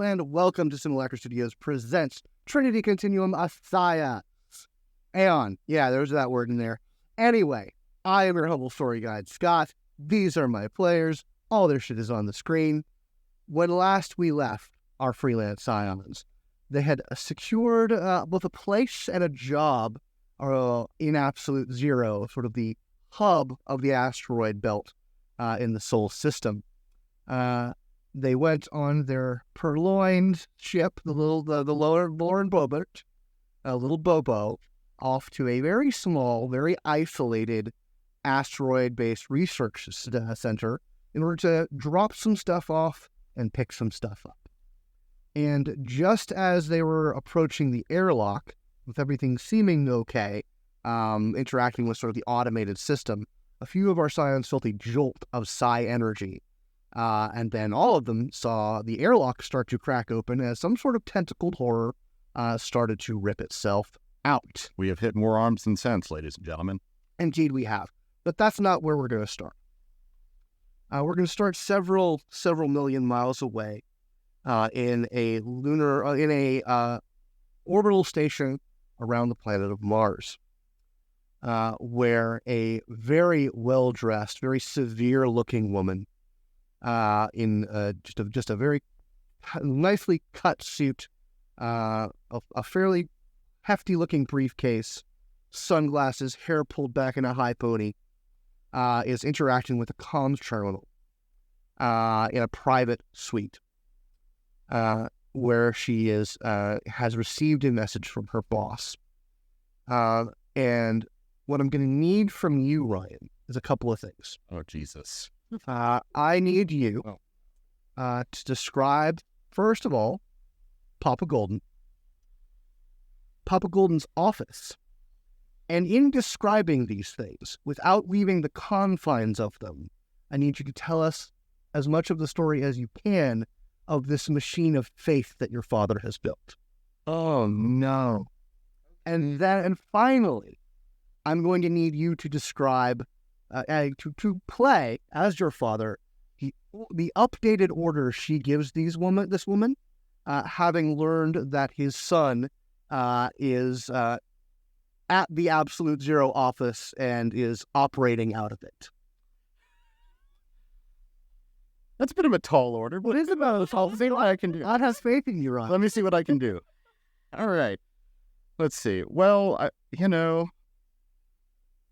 and welcome to Simulacra Studios presents Trinity Continuum ASIYAH. Aeon. Yeah, there's that word in there. Anyway, I am your humble story guide, Scott. These are my players. All their shit is on the screen. When last we left our freelance scions, they had secured both a place and a job in Absolute Zero, sort of the hub of the asteroid belt in the Sol system. They went on their purloined ship, the Lauren Bobert, a little Bobo, off to a very small, very isolated asteroid-based research center in order to drop some stuff off and pick some stuff up. And just as they were approaching the airlock, with everything seeming okay, interacting with sort of the automated system, a few of our scions felt a jolt of psi energy. And then all of them saw the airlock start to crack open as some sort of tentacled horror started to rip itself out. We have hit more arms than sense, ladies and gentlemen. Indeed we have. But that's not where we're going to start. We're going to start several million miles away in a orbital station around the planet of Mars, where a very well-dressed, very severe-looking woman in just a very nicely cut suit, a fairly hefty-looking briefcase, sunglasses, hair pulled back in a high pony, is interacting with a comms terminal in a private suite, where she has received a message from her boss. And what I'm going to need from you, Ryan, is a couple of things. Oh, Jesus. I need you to describe, first of all, Papa Golden's office. And in describing these things, without leaving the confines of them, I need you to tell us as much of the story as you can of this machine of faith that your father has built. Oh, no. And finally, I'm going to need you to describe, to play as your father, the updated order she gives this woman, having learned that his son is at the Absolute Zero office and is operating out of it. That's a bit of a tall order. What is it about a tall? See what I can do. God has faith in you, Ron. Let me see what I can do. All right. Let's see. Well,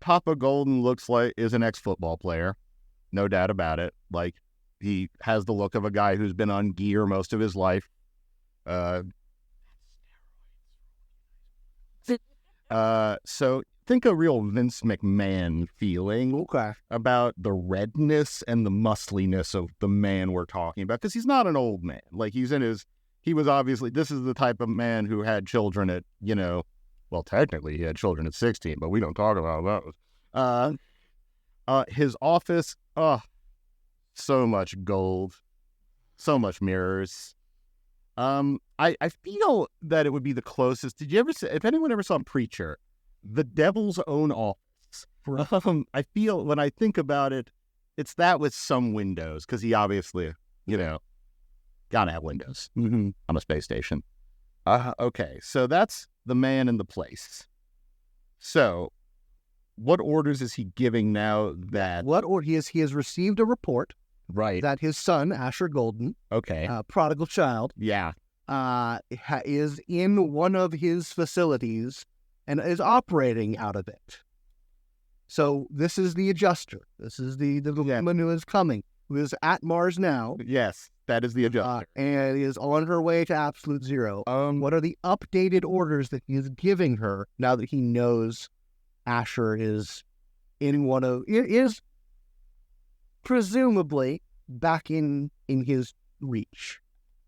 Papa Golden is an ex-football player. No doubt about it. Like, he has the look of a guy who's been on gear most of his life. So think a real Vince McMahon feeling about the redness and the muscliness of the man we're talking about, because he's not an old man. Like, this is the type of man who had children at, well, technically he had children at 16, but we don't talk about those. His office, so much gold, so much mirrors. I feel that it would be the closest. If anyone ever saw Preacher, the devil's own office? I feel, when I think about it, it's that with some windows, because he obviously, gotta have windows on a space station. Okay, so that's the man in the place. So, what orders is he giving now that... He has received a report. Right. That his son, Asher Golden, prodigal child, is in one of his facilities and is operating out of it. So this is the adjuster. This is the woman who is coming, who is at Mars now. Yes, that is the adjuster. And is on her way to Absolute Zero. What are the updated orders that he is giving her now that he knows Asher is is presumably back in his reach?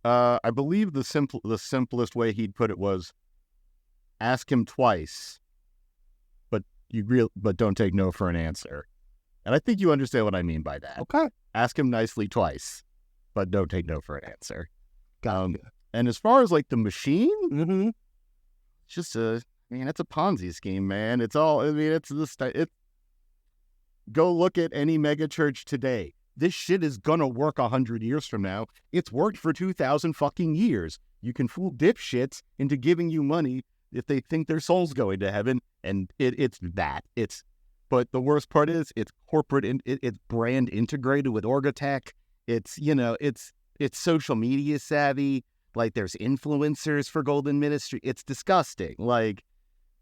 I believe the simplest way he'd put it was, ask him twice, but don't take no for an answer. And I think you understand what I mean by that. Okay. Ask him nicely twice, but don't take no for an answer. Gotcha. And as far as like the machine, it's just it's a Ponzi scheme, man. It's all, go look at any mega church today. this shit is gonna work 100 years from now. It's worked for 2,000 fucking years. You can fool dipshits into giving you money if they think their soul's going to heaven, and it's that. But the worst part is it's corporate and it's brand integrated with Orgatech. It's, it's social media savvy. Like, there's influencers for Golden Ministry. It's disgusting. Like,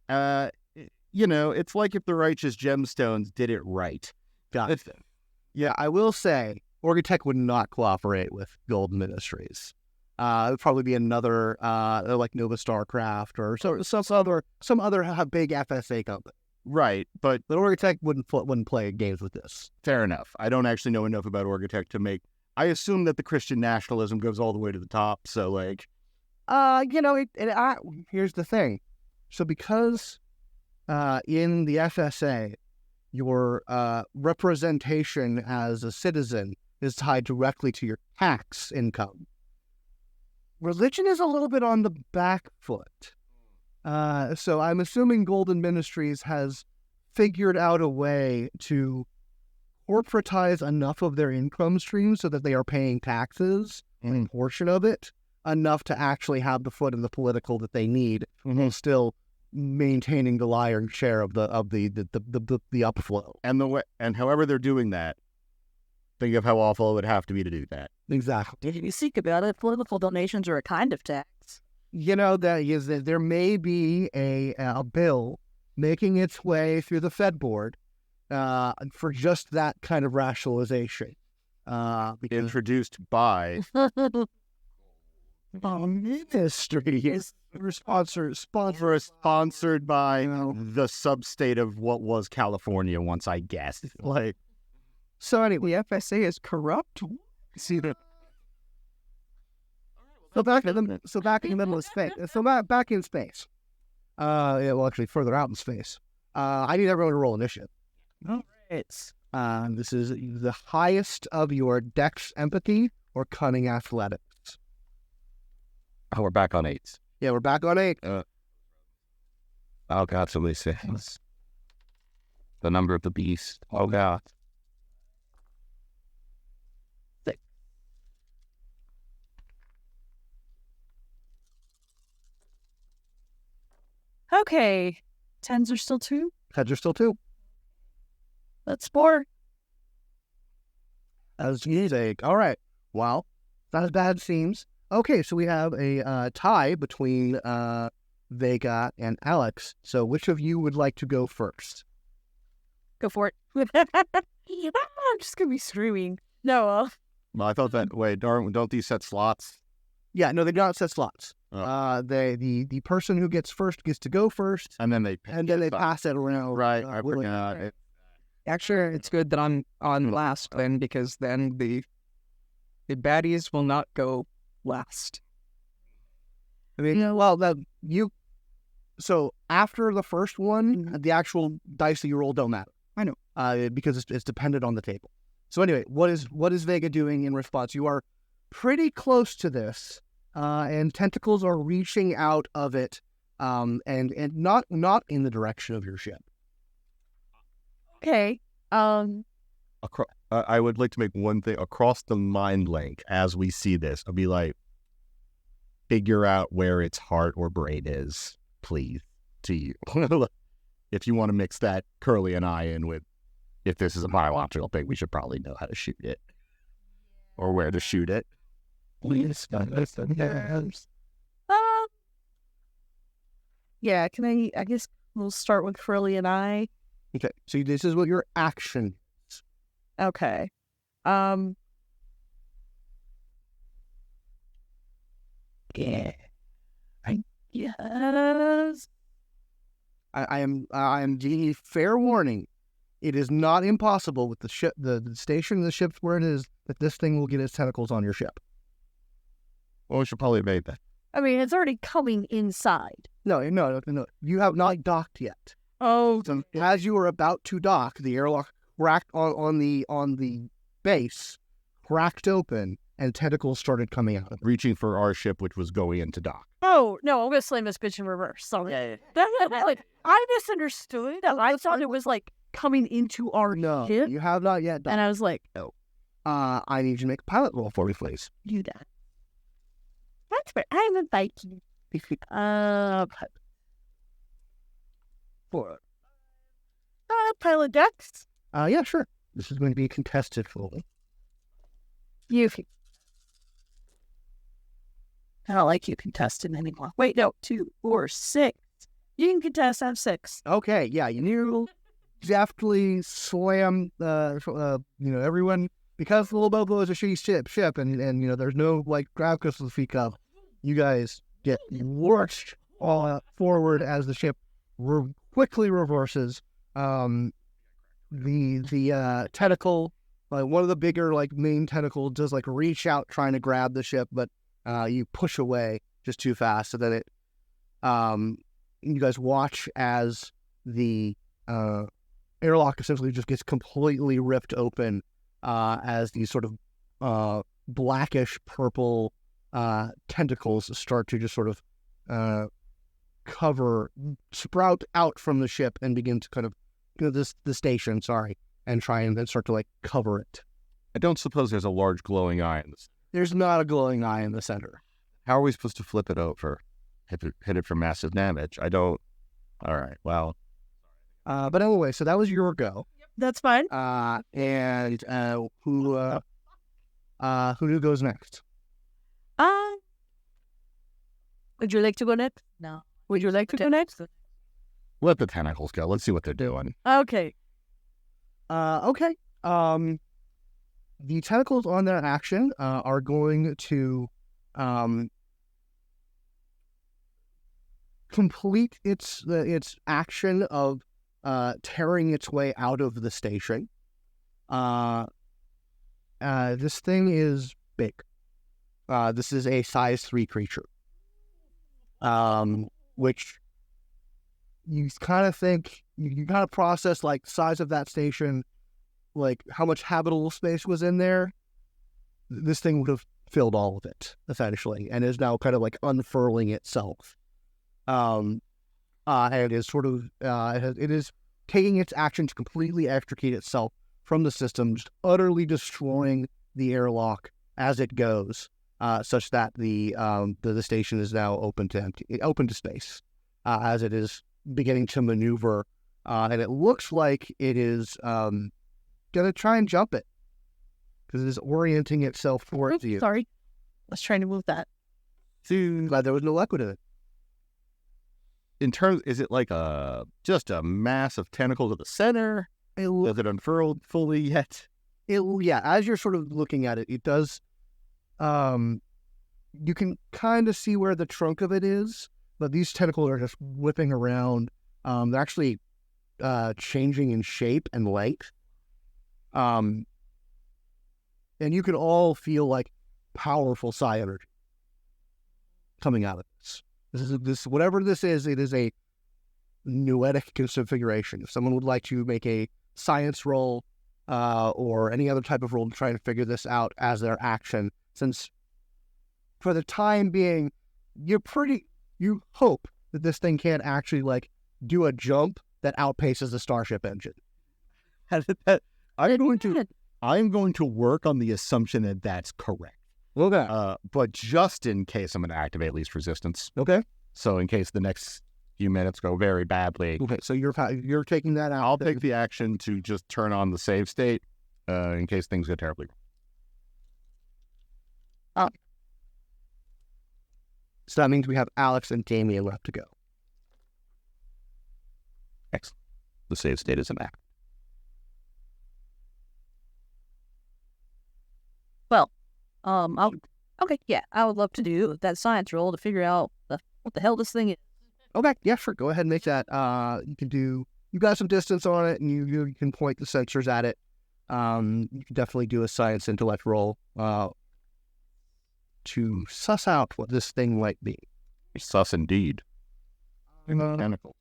it's like if the Righteous Gemstones did it right. Yeah, I will say Orgatech would not cooperate with Golden Ministries. It would probably be another, like Nova Starcraft or some other big FSA company. Right, but the Orgatech wouldn't play games with this. Fair enough. I don't actually know enough about Orgatech to make. I assume that the Christian nationalism goes all the way to the top. So, like, here's the thing. So, because in the FSA, your representation as a citizen is tied directly to your tax income, religion is a little bit on the back foot. So I'm assuming Golden Ministries has figured out a way to corporatize enough of their income stream so that they are paying taxes, a portion of it, enough to actually have the foot in the political that they need, while still maintaining the lion's share of the upflow. And however they're doing that, think of how awful it would have to be to do that. Exactly. If you think about it, political donations are a kind of tax. There may be a bill making its way through the Fed board for just that kind of rationalization. Introduced by ministry. Sponsored by the sub-state of what was California once, I guess. Like, so anyway, the FSA is corrupt. See that. So back in the middle of space. So back in space. Actually, further out in space. I need everyone to roll initiative. All right. This is the highest of your Dex Empathy or Cunning Athletics. Oh, we're back on 8s. Yeah, we're back on 8. Oh, God, somebody say the number of the beast. Oh, God. 6. Okay. 10s are still 2? 10s are still 2. That's 4. As you say. All right. Well, not as bad as it seems. Okay, so we have a tie between Vega and Alex. So which of you would like to go first? Go for it. I'm just going to be screaming. No. Well, I thought that, wait, don't these set slots? Yeah, no, they don't set slots. Oh. The person who gets first gets to go first. And then they pass it around. Right, I forgot. Actually, it's good that I'm on last then, because then the baddies will not go last. I mean, so after the first one, the actual dice that you roll don't matter. I know. Because it's dependent on the table. So anyway, what is Vega doing in response? You are pretty close to this, and tentacles are reaching out of it, and not in the direction of your ship. Okay. I would like to make one thing across the mind link as we see this. I'll be like, figure out where its heart or brain is, please, to you. If you want to mix that Curly and I in with, if this is a biological thing, we should probably know how to shoot it or where to shoot it. Please, yeah, I guess we'll start with Curly and I. Okay, so this is what your action is. Okay. Yeah. Yes. I am giving you fair warning. It is not impossible with the ship, the station of the ship where it is, that this thing will get its tentacles on your ship. Well, we should probably evade that. I mean, it's already coming inside. No. You have not docked yet. Oh. So as you were about to dock, the airlock cracked on the base, cracked open, and tentacles started coming out. Reaching for our ship, which was going into dock. Oh, no, I'm going to slam this bitch in reverse. Sorry. Yeah. I misunderstood. I thought it was, coming into our No, ship. you have not yet docked. And I was like, oh. I need you to make a pilot roll for me, please. Do that. That's where I'm a Viking. For pilot Dex. Yeah, sure. This is going to be contested fully. You can. I don't like you contesting anymore. Wait, no, 2, 4, 6. You can contest. I'm 6. Okay, yeah, you deftly slam, everyone, because the little Bobo is a shitty ship, and there's no, grab crystals to speak of, you guys get lurched all forward as the ship quickly reverses. The tentacle, one of the bigger, main tentacles does, reach out trying to grab the ship, but you push away just too fast, so that you guys watch as the airlock essentially just gets completely ripped open as these sort of blackish purple tentacles start to just sort of sprout out from the ship and begin to kind of the station, and try and then start to cover it. I don't suppose there's a large glowing eye in this. There's not a glowing eye in the center. How are we supposed to flip it over? Hit it for massive damage? I don't. All right. Well. But anyway, so that was your go. That's fine. And who goes next? Would you like to go next? No. Would you like to go next? Let the tentacles go. Let's see what they're doing. Okay. Okay. The tentacles on their action are going to complete its action of tearing its way out of the station. This thing is big. This is a size 3 creature, which you kind of think, you kind of process size of that station, how much habitable space was in there. This thing would have filled all of it, essentially, and is now kind of unfurling itself. And is sort of, it is taking its action to completely extricate itself from the system, just utterly destroying the airlock as it goes, such that the station is now open to space, as it is beginning to maneuver, and it looks like it is going to try and jump it, because it is orienting itself towards you. Sorry. Let's try to move that. Glad there was no luck with it. In terms, is it just a mass of tentacles at the center? Does it unfurl fully yet? Yeah, as you're sort of looking at it, it does. You can kind of see where the trunk of it is, but these tentacles are just whipping around. They're actually changing in shape and length. And you can all feel powerful psi energy coming out of this. This whatever this is, it is a noetic configuration. If someone would like to make a science roll or any other type of roll to try and figure this out as their action, since for the time being, you hope that this thing can't actually do a jump that outpaces the Starship engine. I'm going to work on the assumption that that's correct. Okay. But just in case, I'm going to activate least resistance. Okay. So in case the next few minutes go very badly. Okay. So you're taking that out. I'll take the action to just turn on the save state in case things go terribly wrong. So that means we have Alex and Damian left to go. Excellent. The save state is an act. Well, okay, yeah, I would love to do that science roll to figure out what the hell this thing is. Okay, yeah, sure. Go ahead and make that. You got some distance on it, and you can point the sensors at it. You can definitely do a science intellect roll to suss out what this thing might be. Sus indeed. Tentacles.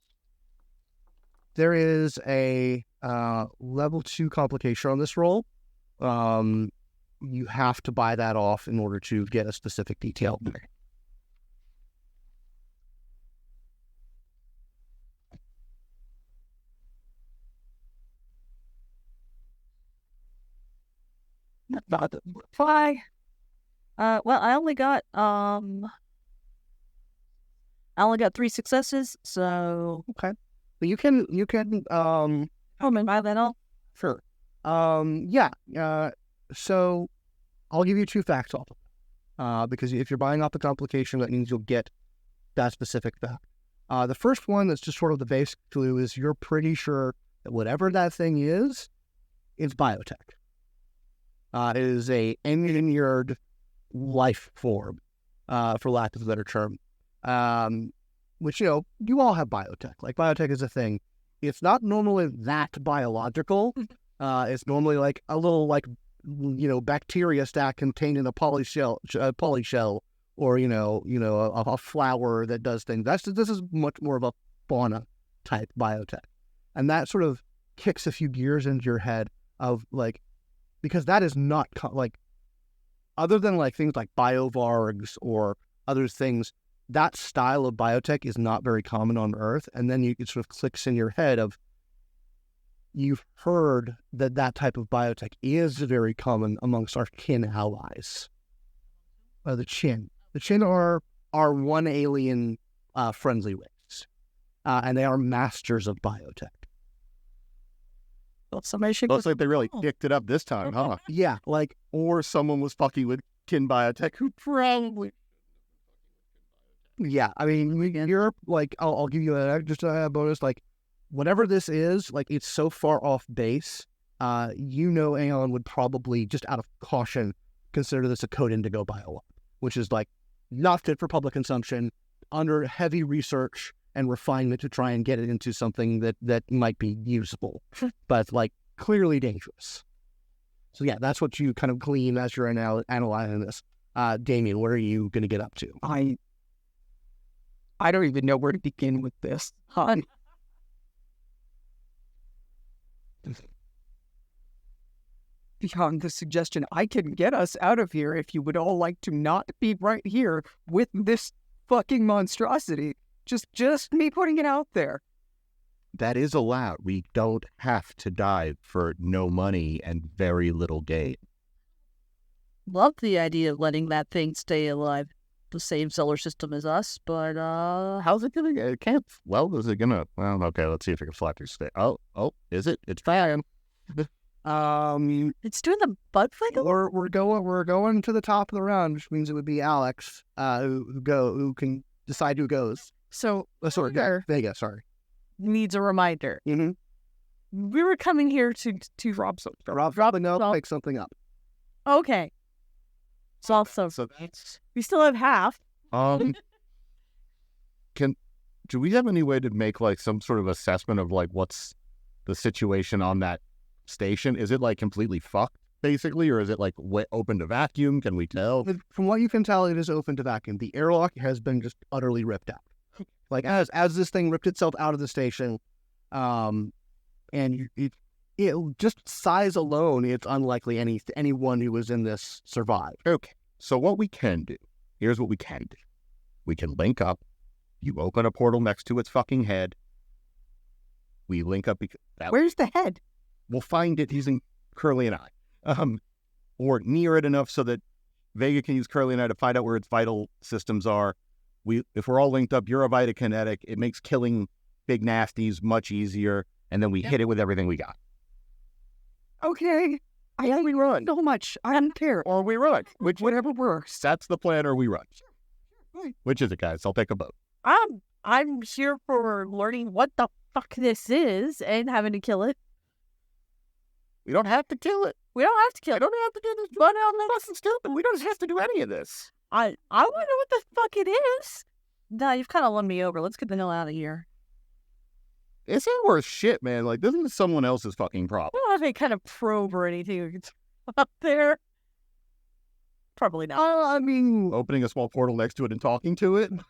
There is a level 2 complication on this roll. You have to buy that off in order to get a specific detail. Why? Well, I only got 3 successes, so Okay. But you can oh, man, buy that all. sure. So I'll give you 2 facts off of it. Because if you're buying off the complication, that means you'll get that specific fact. The first one that's just sort of the basic clue is you're pretty sure that whatever that thing is, it's biotech. It is a engineered life form, for lack of a better term. Which, you all have biotech. Like, biotech is a thing. It's not normally that biological. It's normally like a little, like, bacteria stack contained in a polyshell, or, a flower that does things. This is much more of a fauna type biotech. And that sort of kicks a few gears into your head of, like, because that is not, other than, like, things like biovargs or other things, that style of biotech is not very common on Earth. And then it sort of clicks in your head of, you've heard that type of biotech is very common amongst our kin allies. The Chin. The Chin are one alien friendly race. And they are masters of biotech. Well, somebody should Looks like they really kicked it up this time, huh? Yeah, like, Or someone was fucking with kin biotech who probably... yeah, I mean, you're, like, I'll give you just a bonus, like, whatever this is, like, it's so far off base, Aeon would probably, just out of caution, consider this a code indigo biolab, which is, like, not fit for public consumption, under heavy research and refinement to try and get it into something that might be usable, but, like, clearly dangerous. So yeah, that's what you kind of glean as you're analyzing this. Damian, what are you going to get up to? I don't even know where to begin with this. Beyond the suggestion, I can get us out of here if you would all like to not be right here with this fucking monstrosity. Just me putting it out there. That is allowed. We don't have to die for no money and very little gain. Love the idea of letting that thing stay alive, the same solar system as us, but How's it gonna get? It can't. Well, is it gonna? Well, okay. Let's see if it can fly through space. Oh, is it? It's trying. it's doing the butt flick. We're going to the top of the round, which means it would be Alex who can decide who goes. So, Vega, sorry. Needs a reminder. Mm-hmm. We were coming here to rob something. Rob the note, pick something up. Okay. So that's. we still have half. Do we have any way to make like some sort of assessment of like what's the situation on that station? Is it like completely fucked basically, or is it like open to vacuum? Can we tell? From what you can tell, it is open to vacuum. The airlock has been just utterly ripped out. Like as this thing ripped itself out of the station, and it just size alone, it's unlikely anyone who was in this survived. Okay, so what we can do, here's what we can do. We can link up. You open a portal next to its fucking head. We link up. Where's the head? We'll find it using Curly and I. Or near it enough so that Vega can use Curly and I to find out where its vital systems are. If we're all linked up, you're a Vitakinetic. It makes killing big nasties much easier. And then we hit it with everything we got. Okay. We run. So much. I don't care. Or we run. Whatever works. That's the plan, or we run. Sure. Which is it, guys? I'll take a vote. I'm here for learning what the fuck this is and having to kill it. We don't have to kill it. We don't have to kill I it. don't have to do this. But that's stupid. We don't have to do any of this. I want to know what the fuck it is. Nah, you've kind of won me over. Let's get the hell out of here. This ain't worth shit, man. Like, this is someone else's fucking problem. I don't have any kind of probe or anything up there. Probably not. I mean, Opening a small portal next to it and talking to it. No,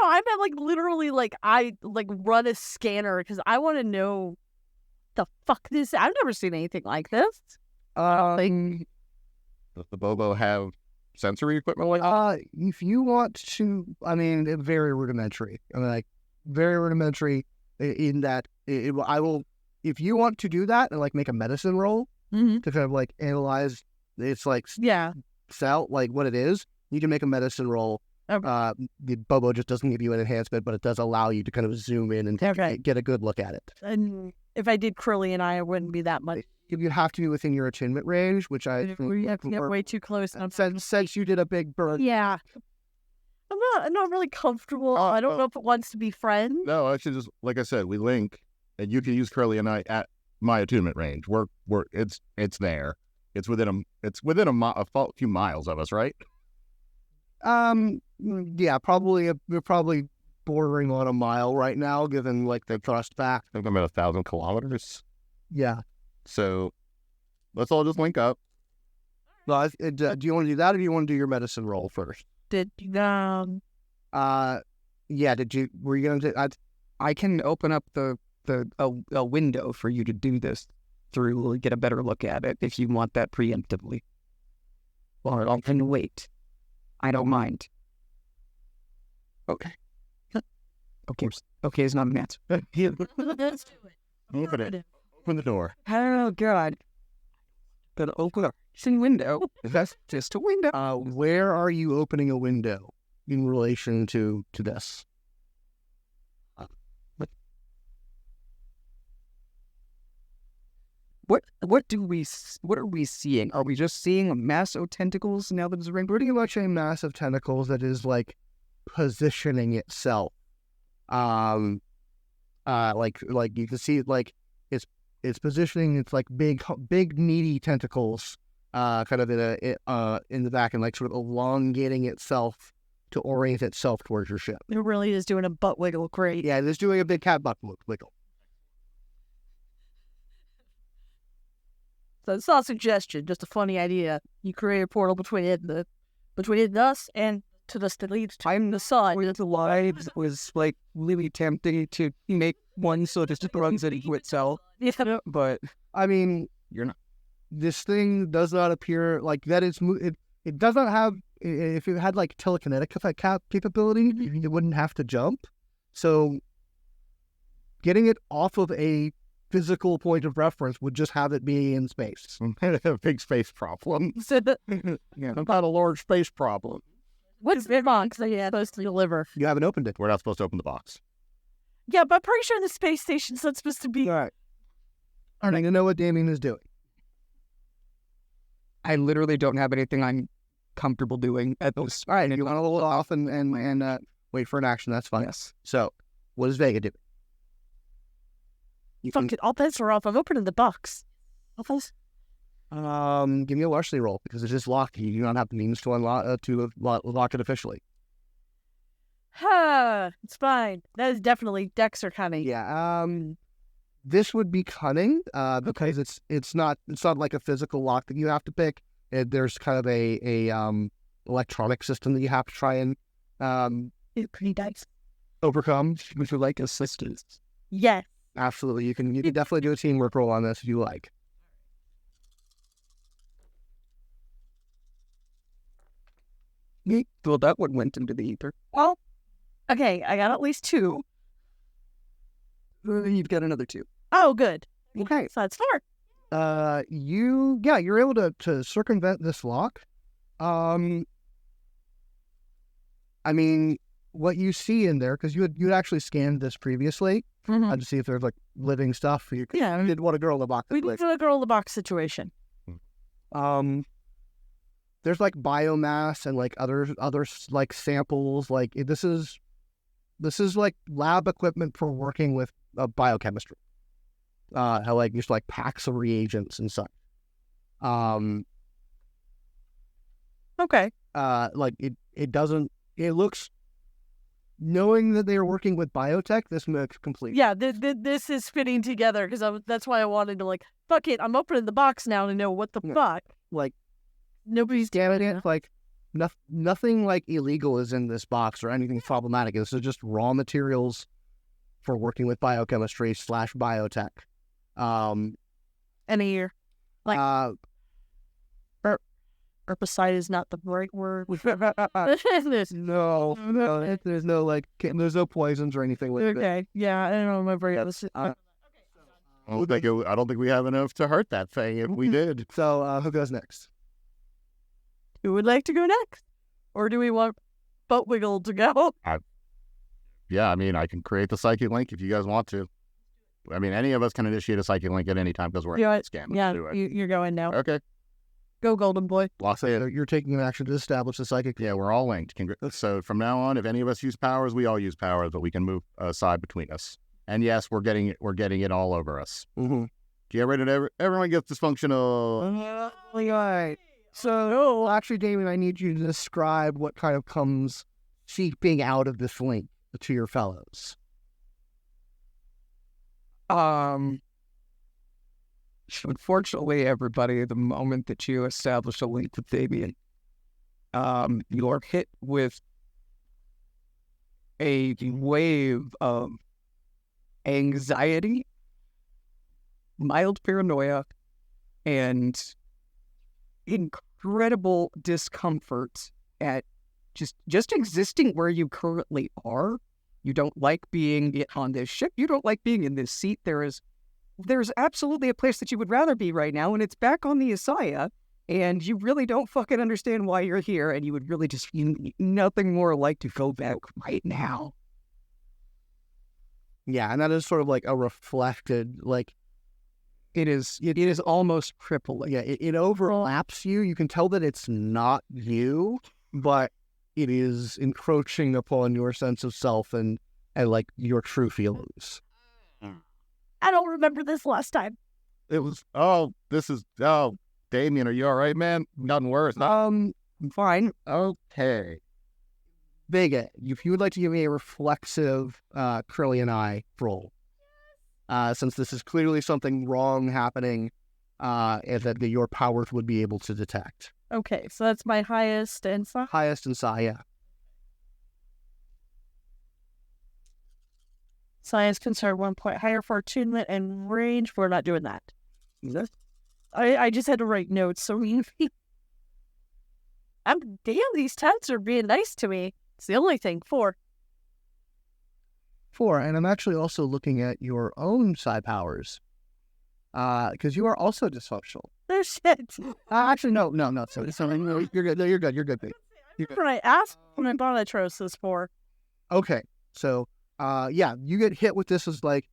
I meant like literally I run a scanner because I want to know the fuck this. I've never seen anything like this. Does the Bobo have sensory equipment like if you want to, I mean, very rudimentary. I mean, like, very rudimentary in that I will, if you want to do that and like make a medicine roll Mm-hmm. to kind of like analyze it's like Yeah. sell like what it is. You can make a medicine roll. Okay. The Bobo just doesn't give you an enhancement, but it does allow you to kind of zoom in and Okay. get a good look at it. And if I did Curly and I wouldn't be that much. You have to be within your attunement range, which I We have to get way too close. since you did a big burn. Yeah. I'm not really comfortable. I don't know if it wants to be friends. No, actually, just like I said, we link, and you can use Curly and I at my attunement range. It's there. It's within a few miles of us, right? Yeah, probably we're probably bordering on a mile right now, given like the thrust back. I think I'm at 1,000 kilometers. Yeah. So let's all just link up. No, do you want to do that, or do you want to do your medicine roll first? Yeah. Were you going to? I can open up a window for you to do this through, get a better look at it if you want that preemptively. Or I can wait. I don't mind. Okay. Okay is not an answer. Let's do it. Open it. Open the door. Oh, God. Gonna open a window. That's just a window. Where are you opening a window in relation to this? What are we seeing? Are we just seeing a mass of tentacles now that it's ring? Pretty much a mass of tentacles that is like positioning itself. Like you can see, like it's positioning. It's like big meaty tentacles, kind of in the back, and like sort of elongating itself to orient itself towards your ship. It really is doing a butt wiggle. Great. Yeah, it's doing a big cat butt wiggle. So it's not a suggestion, just a funny idea. You create a portal between it and us and to the that leads to the sun. With the lives was like really tempting to make one so just runs it into itself. Yeah. But I mean, You're not. this thing does not appear like that. It does not have. If it had like telekinetic capability, it wouldn't have to jump. So, getting it off of a physical point of reference would just have it be in space. A big space problem. So Yeah, not a large space problem. what's the box that you're supposed to deliver? You haven't opened it. We're not supposed to open the box. Yeah, but I'm pretty sure the space station's not supposed to be. All right. I'm going to know what Damian is doing. I literally don't have anything I'm comfortable doing at this. All right. If you want to hold off and wait for an action, that's fine. Yes. So, what does Vega do? You Fuck it, all bets are off. I'm opening the box. give me a larceny roll because it's just locked. You do not have the means to lock it officially. It's fine. That is definitely Dex or cunning. Yeah. This would be cunning because it's not like a physical lock that you have to pick. There's kind of a electronic system that you have to try and It's pretty nice. overcome. Would you like assistance? Yes. Absolutely, you can definitely do a teamwork roll on this if you like. Well, that one went into the ether. Well, okay, I got at least 2. You've got another 2. Oh, good. Okay. So that's 4. You're able to circumvent this lock. I mean, what you see in there, because you'd actually scanned this previously to see if there's like living stuff. You didn't want a girl in the box. We need a girl in the box situation. There's like biomass and like other like samples. Like this is like lab equipment for working with biochemistry. How like just like packs of reagents and such. Okay. Like it doesn't. It looks. Knowing that they are working with biotech, this makes complete. Yeah, this is fitting together because that's why I wanted to fuck it. I'm opening the box now to know what the fuck. Like Nobody's damn it, like nothing like illegal is in this box or anything problematic. This is just raw materials for working with biochemistry / biotech. any year. Herbicide is not the right word. there's no poisons or anything like that. Okay, yeah, I don't remember. I don't think we have enough to hurt that thing if we did. So who goes next? Who would like to go next? Or do we want Buttwiggle to go? Yeah, I mean, I can create the psychic link if you guys want to. I mean, any of us can initiate a psychic link at any time because we're scamming. Yeah, Do it. you're going now. Okay. Go, Golden Boy. Lost it. So you're taking an action to establish the psychic. Yeah, we're all linked. So from now on, if any of us use powers, we all use powers, but we can move aside between us. And yes, we're getting it all over us. Mm-hmm. Get rid of everyone gets dysfunctional. All right. So, actually, Damian, I need you to describe what kind of comes seeping out of this link to your fellows. Unfortunately, everybody, the moment that you establish a link with Damian, you're hit with a wave of anxiety, mild paranoia, and incredible discomfort at just existing where you currently are. You don't like being on this ship. You don't like being in this seat. There's absolutely a place that you would rather be right now, and it's back on the ASIYAH, and you really don't fucking understand why you're here, and you would really just nothing more like to go back right now. Yeah, and that is sort of like a reflected, like, It is almost crippling. yeah, it overlaps you. You can tell that it's not you, but it is encroaching upon your sense of self and like your true feelings. I don't remember this last time. It was, Damian, are you all right, man? Nothing worse. I'm fine. Okay. Vega, if you would like to give me a reflexive Krillian eye roll, since this is clearly something wrong happening, and that your powers would be able to detect. Okay, so that's my highest insight. Highest insight, yeah. Science concern 1 point higher for attunement and range. We're not doing that. I just had to write notes, so damn, these tats are being nice to me. It's the only thing. 4. 4, and I'm actually also looking at your own psi powers, because you are also dysfunctional. No shit. Actually, no. So you're good. No, you're good. You're good, babe. When I asked what my Bonatros is for. Okay, so yeah, you get hit with this as like,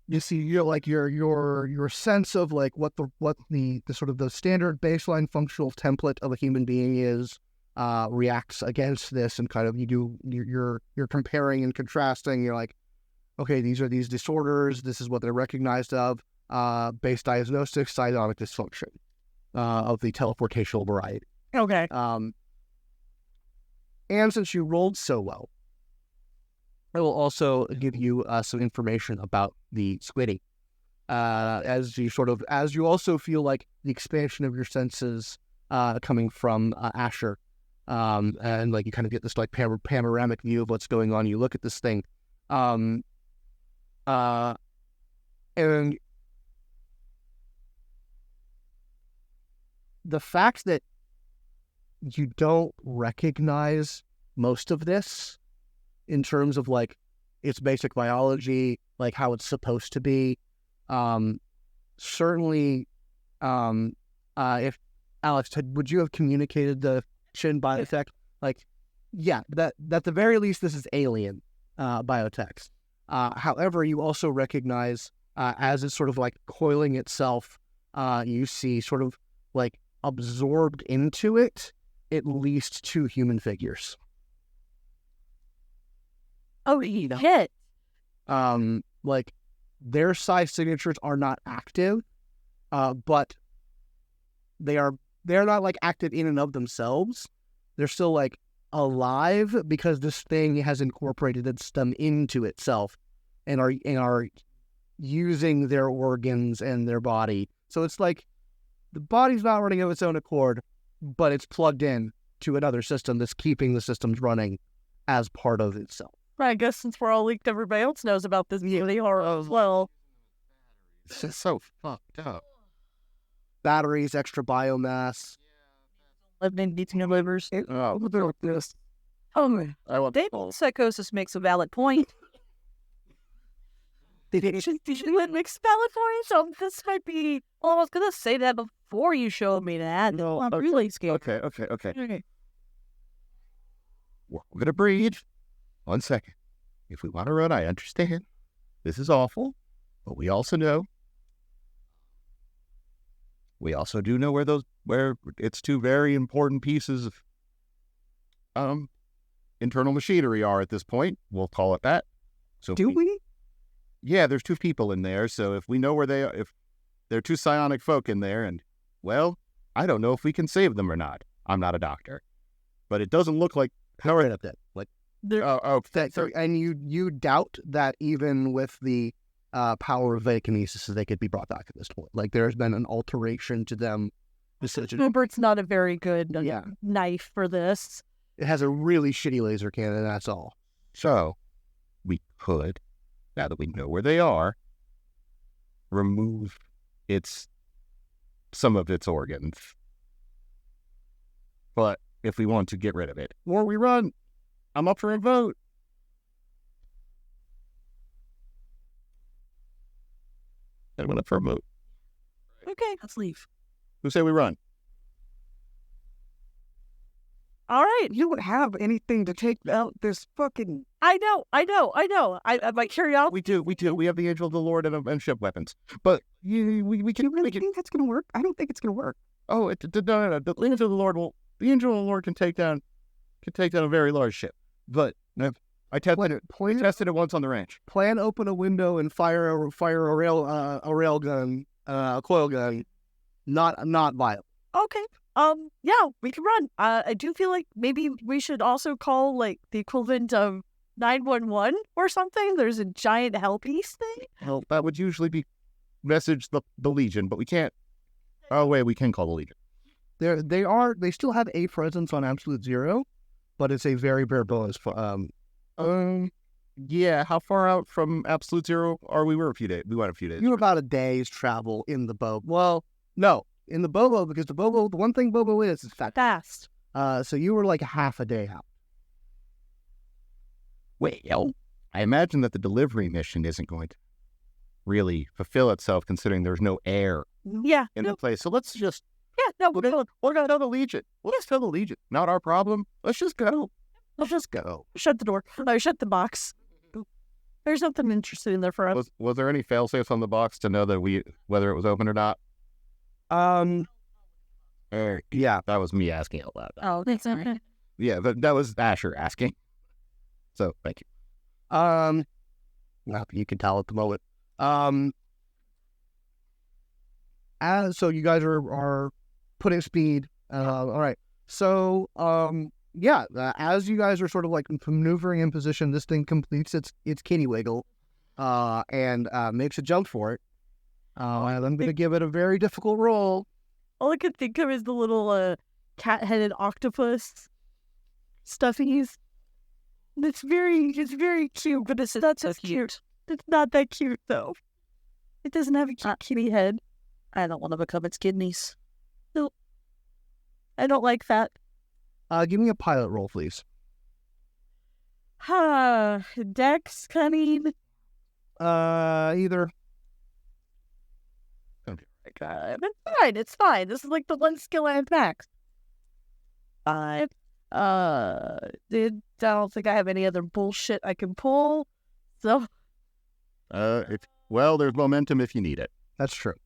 you see, you're like your sense of like what the sort of the standard baseline functional template of a human being is reacts against this, and kind of you're comparing and contrasting. You're like, okay, these are these disorders. This is what they're recognized of. Base diagnostics, psionic dysfunction of the teleportational variety. Okay. And since you rolled so well, I will also give you some information about the squiddy. As you also feel like the expansion of your senses coming from Asher, and like you kind of get this like panoramic view of what's going on. You look at this thing, and the fact that you don't recognize most of this in terms of like its basic biology, like how it's supposed to be, certainly, if Alex, would you have communicated the Shin biotech? Like, yeah, that at the very least, this is alien biotech. However, you also recognize as it's sort of like coiling itself, you see sort of like absorbed into it at least 2 human figures. Oh, shit. Like their psi signatures are not active, but they're not like active in and of themselves. They're still like alive because this thing has incorporated them into itself and are using their organs and their body. So it's like the body's not running of its own accord, but it's plugged in to another system that's keeping the systems running as part of itself. I guess since we're all leaked, everybody else knows about this beauty horror as well. It's just so fucked up. Batteries, extra biomass. Living beating your livers. This. David Psychosis makes a valid point. She makes a valid point, so this might be... Well, I was going to say that before you showed me that. No, I'm okay, really scared. Okay. We're gonna breathe. 1 second. If we want to run, I understand. This is awful, but we also know. We also do know where it's two very important pieces of internal machinery are at this point. We'll call it that. So Do we? Yeah, there's two people in there. So if we know where they are, if there are two psionic folk in there, and well, I don't know if we can save them or not. I'm not a doctor, but it doesn't look like. How right up that? Like, So and you doubt that even with the power of Vitakinesis, they could be brought back at this point. Like, there's been an alteration to them. Rupert's not a very good knife for this. It has a really shitty laser cannon, that's all. So we could, now that we know where they are, remove some of its organs. But if we want to get rid of it, or we run, I'm up for a vote. I went up for a vote. Okay, let's leave. Who say we run? All right. You don't have anything to take out this fucking... I know. My curiosity. We do. We have the Angel of the Lord and ship weapons. But we Do you can... really think that's going to work? I don't think it's going to work. Oh, no. The Angel of the Lord The Angel of the Lord can take down a very large ship. But I tested it once on the ranch. Plan open a window and fire a rail gun, a coil gun. Not viable. Okay. Yeah, we can run. I do feel like maybe we should also call like the equivalent of 911 or something. There's a giant hell piece thing. Well, that would usually be message the Legion, but we can't. Oh wait, we can call the Legion. They still have a presence on Absolute Zero, but it's a very bare bones. Yeah. How far out from Absolute Zero are we? We went a few days. You're about a day's travel in the boat. Well, no, in the Bobo, because the one thing Bobo is Fast. So you were like half a day out. Well, I imagine that the delivery mission isn't going to really fulfill itself, considering there's no air Yeah. in the place. So let's just. Yeah. No. We're gonna tell the Legion. Let's tell the Legion. Not our problem. Let's just go. Shut the door. No, shut the box. There's something interesting in there for us. Was there any fail-safes on the box to know that whether it was open or not? Yeah, that was me asking out loud. Oh, that's okay. Yeah, that was Asher asking. So thank you. Well, you can tell at the moment. So you guys are putting speed. All right. So as you guys are sort of like maneuvering in position, this thing completes its kitty wiggle, and makes a jump for it. And I'm going to give it a very difficult roll. All I could think of is the little cat-headed octopus stuffies. It's very cute, but it's not so cute. It's not that cute though. It doesn't have a cute kitty head. I don't want to become its kidneys. No, I don't like that. Give me a pilot roll, please. Dex, cunning. Either. It's fine. This is like the one skill I have max. 5. I don't think I have any other bullshit I can pull. So. There's momentum if you need it. That's true.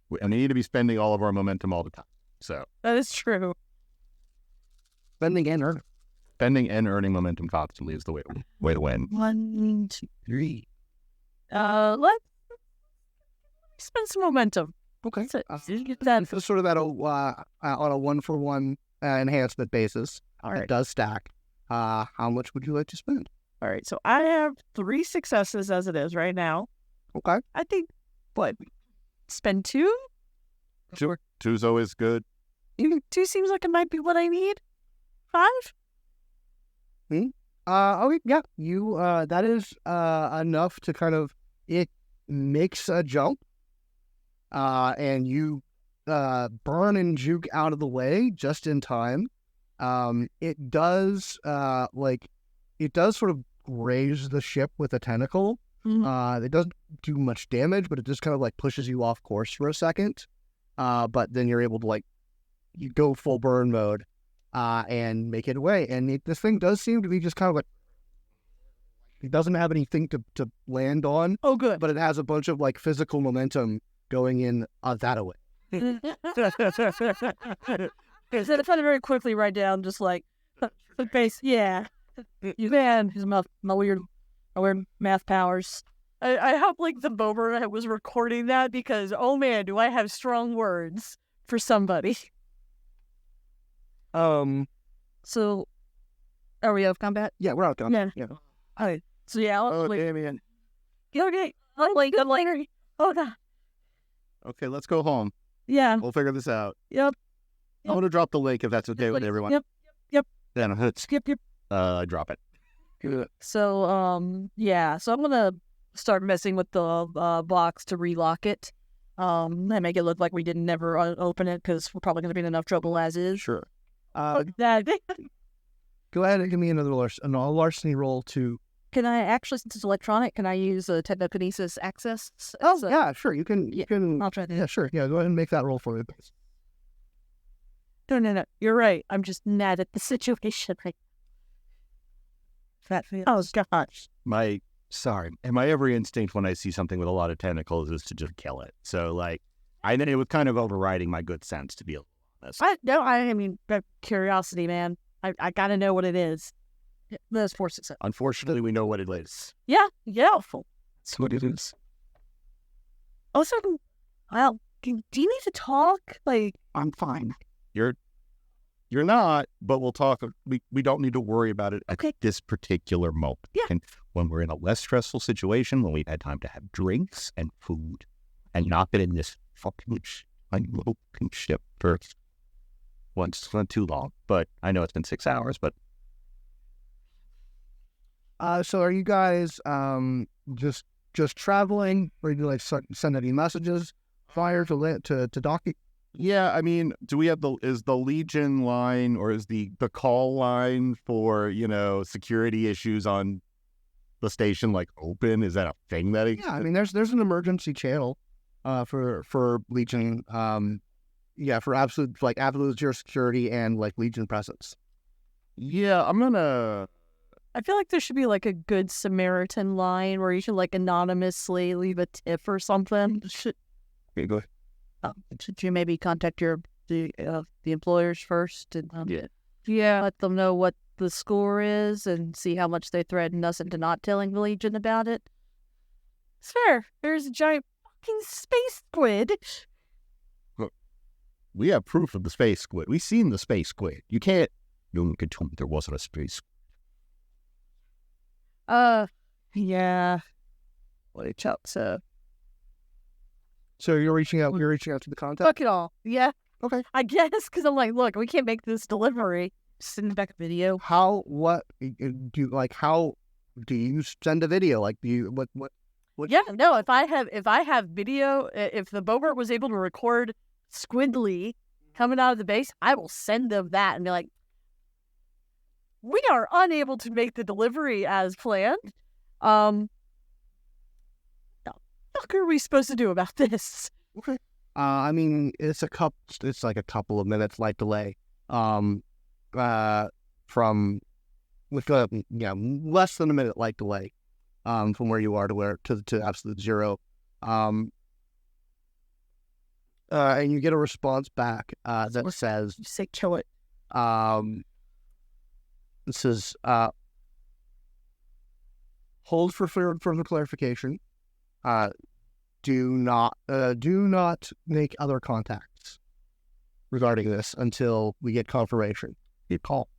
We need to be spending all of our momentum all the time. So. That is true. Spending and earning. Spending and earning momentum constantly is the way to win. 1, 2, 3. Let's spend some momentum. Okay. So, It's sort of that on a 1-for-1 enhancement basis. all right. It does stack. How much would you like to spend? All right. So I have 3 successes as it is right now. Okay. I think, spend 2? Sure. 2's always good. 2 seems like it might be what I need. 5? Okay, yeah. You that is enough to kind of, it makes a jump. And you burn and juke out of the way just in time. It does sort of graze the ship with a tentacle. Mm-hmm. It doesn't do much damage, but it just kind of like pushes you off course for a second. but then you're able to like you go full burn mode and make it away. And this thing does seem to be just kind of like it doesn't have anything to land on. Oh, good. But it has a bunch of like physical momentum going in that way. Instead of trying to very quickly write down just like the base, man, his my weird math powers. I hope like the Bober was recording that because oh man, do I have strong words for somebody. So, are we out of combat? Yeah, we're out done. Yeah. Okay. So yeah, Damian. okay. I'm like, oh god. Okay, let's go home. Yeah. We'll figure this out. Yep. I'm gonna drop the link if that's okay with everyone. Yep. Then Yep. drop it. So, yeah. So I'm gonna start messing with the box to relock it. And make it look like we didn't never open it because we're probably gonna be in enough trouble as is. Sure. Go ahead and give me another larceny roll to. Can I actually, since it's electronic, can I use a technokinesis access? Yeah, sure. You can. You can. I'll try that. Yeah, sure. Yeah, go ahead and make that roll for me, please. No. You're right. I'm just mad at the situation right. That feels. Oh gosh. My every instinct when I see something with a lot of tentacles is to just kill it. So like, it was kind of overriding my good sense to be honest. I mean, curiosity, man. I gotta know what it is. There's 4 success. Unfortunately, we know what it is. Yeah. That's what it is. Also, well, do you need to talk? Like, I'm fine. You're not, but we'll talk. We don't need to worry about it at this particular moment. Yeah. And when we're in a less stressful situation, when we've had time to have drinks and food and not been in this fucking ship for once, not too long, but I know it's been 6 hours, but. So are you guys just traveling, or you like send any messages, fire to Docky? Yeah, I mean, do we have is the Legion line or is the call line for, security issues on the station like open? Is that a thing that exists? Yeah, I mean there's an emergency channel for Legion for absolute zero security and like Legion presence. Yeah, I feel like there should be like a Good Samaritan line where you can like anonymously leave a tip or something. Okay, go ahead. Should you maybe contact the employers first and Yeah. let them know what the score is and see how much they threatened us into not telling the Legion about it? It's fair. There's a giant fucking space squid. Look, we have proof of the space squid. We've seen the space squid. No one could tell me there wasn't a space. Yeah. Watch out, sir. So you're reaching out to the contact? Fuck it all. Yeah. Okay. I guess, because I'm like, look, we can't make this delivery. Send back a video. How do you send a video? Like, do you, what? Yeah, no, if I have video, if the Bobert was able to record Squidly coming out of the base, I will send them that and be like, we are unable to make the delivery as planned. What the fuck are we supposed to do about this? Okay. I mean, it's like a couple of minutes light delay. From with less than a minute light delay. From where you are to absolute zero. And you get a response back that says, You say kill it. This is hold for further clarification. Do not make other contacts regarding this until we get confirmation. You call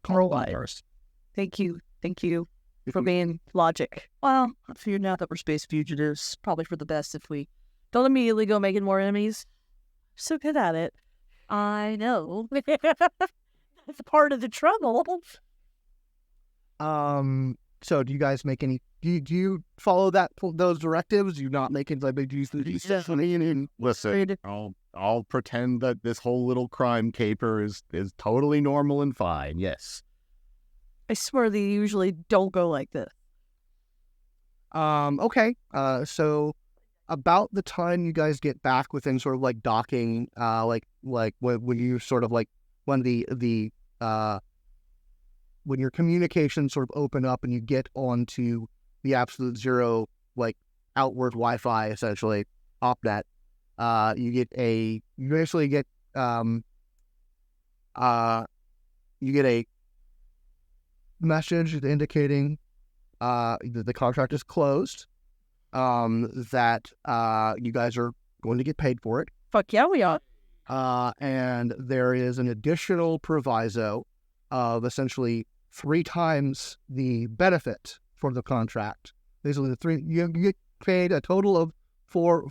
first. Thank you for being logic. Well, I figured now that we're space fugitives, probably for the best if we don't immediately go making more enemies. So good at it. I know. That's part of the trouble. So do you guys make any? Do you follow those directives? Do you not make it like do you Listen, I'll pretend that this whole little crime caper is totally normal and fine. Yes. I swear they usually don't go like this. Okay. So about the time you guys get back within sort of like docking, like when you sort of like when when your communications sort of open up and you get onto the absolute zero, like outward Wi-Fi, essentially OpNet, you basically get you get a message indicating that the contract is closed, that you guys are going to get paid for it. Fuck yeah, we are. And there is an additional proviso of essentially 3 times the benefit for the contract. Basically, you get paid a total of 4,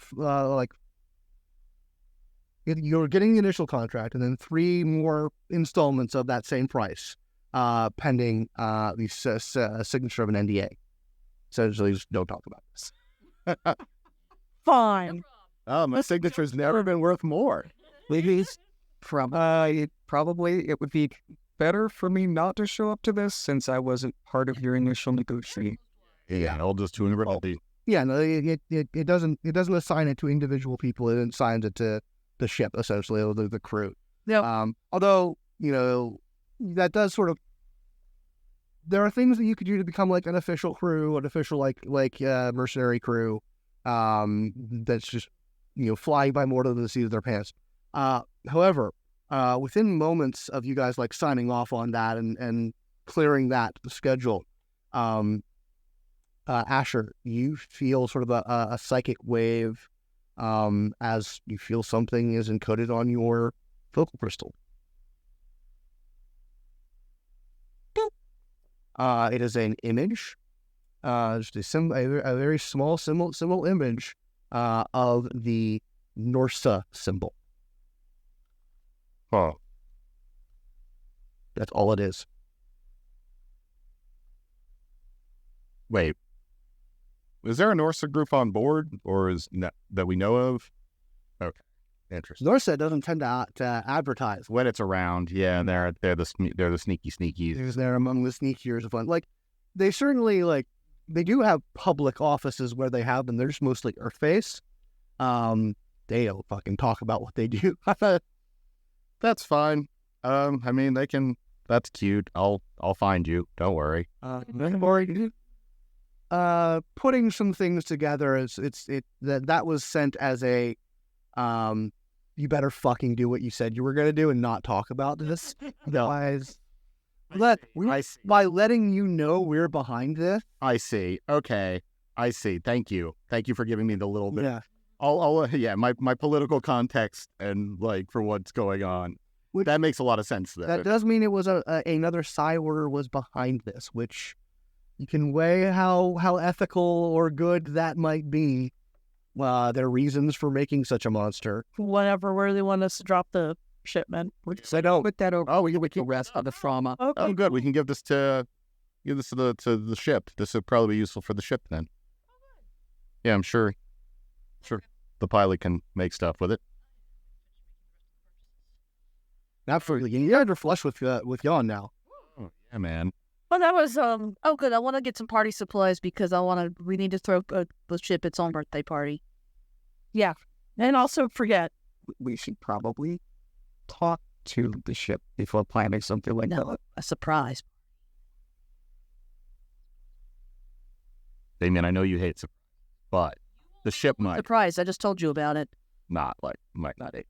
you're getting the initial contract and then 3 more installments of that same price, pending the signature of an NDA. Essentially, just don't talk about this. Fine. Oh, my signature's never been worth more. Ladies, probably it would be better for me not to show up to this since I wasn't part of your initial negotiation. Yeah, I'll just tune it. Yeah, no, it doesn't assign it to individual people. It assigns it to the ship, essentially, or the crew. Yeah. Although, that does sort of, there are things that you could do to become like an official crew, an official like mercenary crew, that's just flying by more than the seat of their pants. However, within moments of you guys like signing off on that and clearing the schedule, Asher, you feel sort of a psychic wave as you feel something is encoded on your focal crystal. It is an image, just a very small symbol image of the Norsa symbol. Huh. That's all it is. Wait. Is there a Norsa group on board, or that we know of? Okay, interesting. Norsa doesn't tend to advertise When it's around, yeah, they're the sneaky sneakies. They're among the sneakiers of one. Like, they certainly they do have public offices where they have them. They're just mostly Earthbase. They don't fucking talk about what they do. That's fine. I mean, they can. That's cute. I'll find you. Don't worry. Putting some things together that was sent as a you better fucking do what you said you were going to do and not talk about this. Otherwise, by letting you know we're behind this. I see. Okay. I see. Thank you for giving me the little bit. Yeah. My political context and for what's going on. That makes a lot of sense. That does mean it was another Psy order was behind this, which you can weigh how ethical or good that might be. Their reasons for making such a monster. Whatever, where they want us to drop the shipment. I don't. Put that over. Oh, we the rest of the trauma. Okay. Oh, good. We can give this to the ship. This would probably be useful for the ship then. Yeah, I'm sure. Sure, the pilot can make stuff with it. Absolutely. You guys are flush with Jan now. Oh, yeah, man. Well, that was good. I want to get some party supplies because we need to throw the ship its own birthday party. Yeah, and also forget. We should probably talk to the ship before planning something like that. A surprise. Damian, I know you hate surprise, but the ship might Surprise! I just told you about it. might not hate.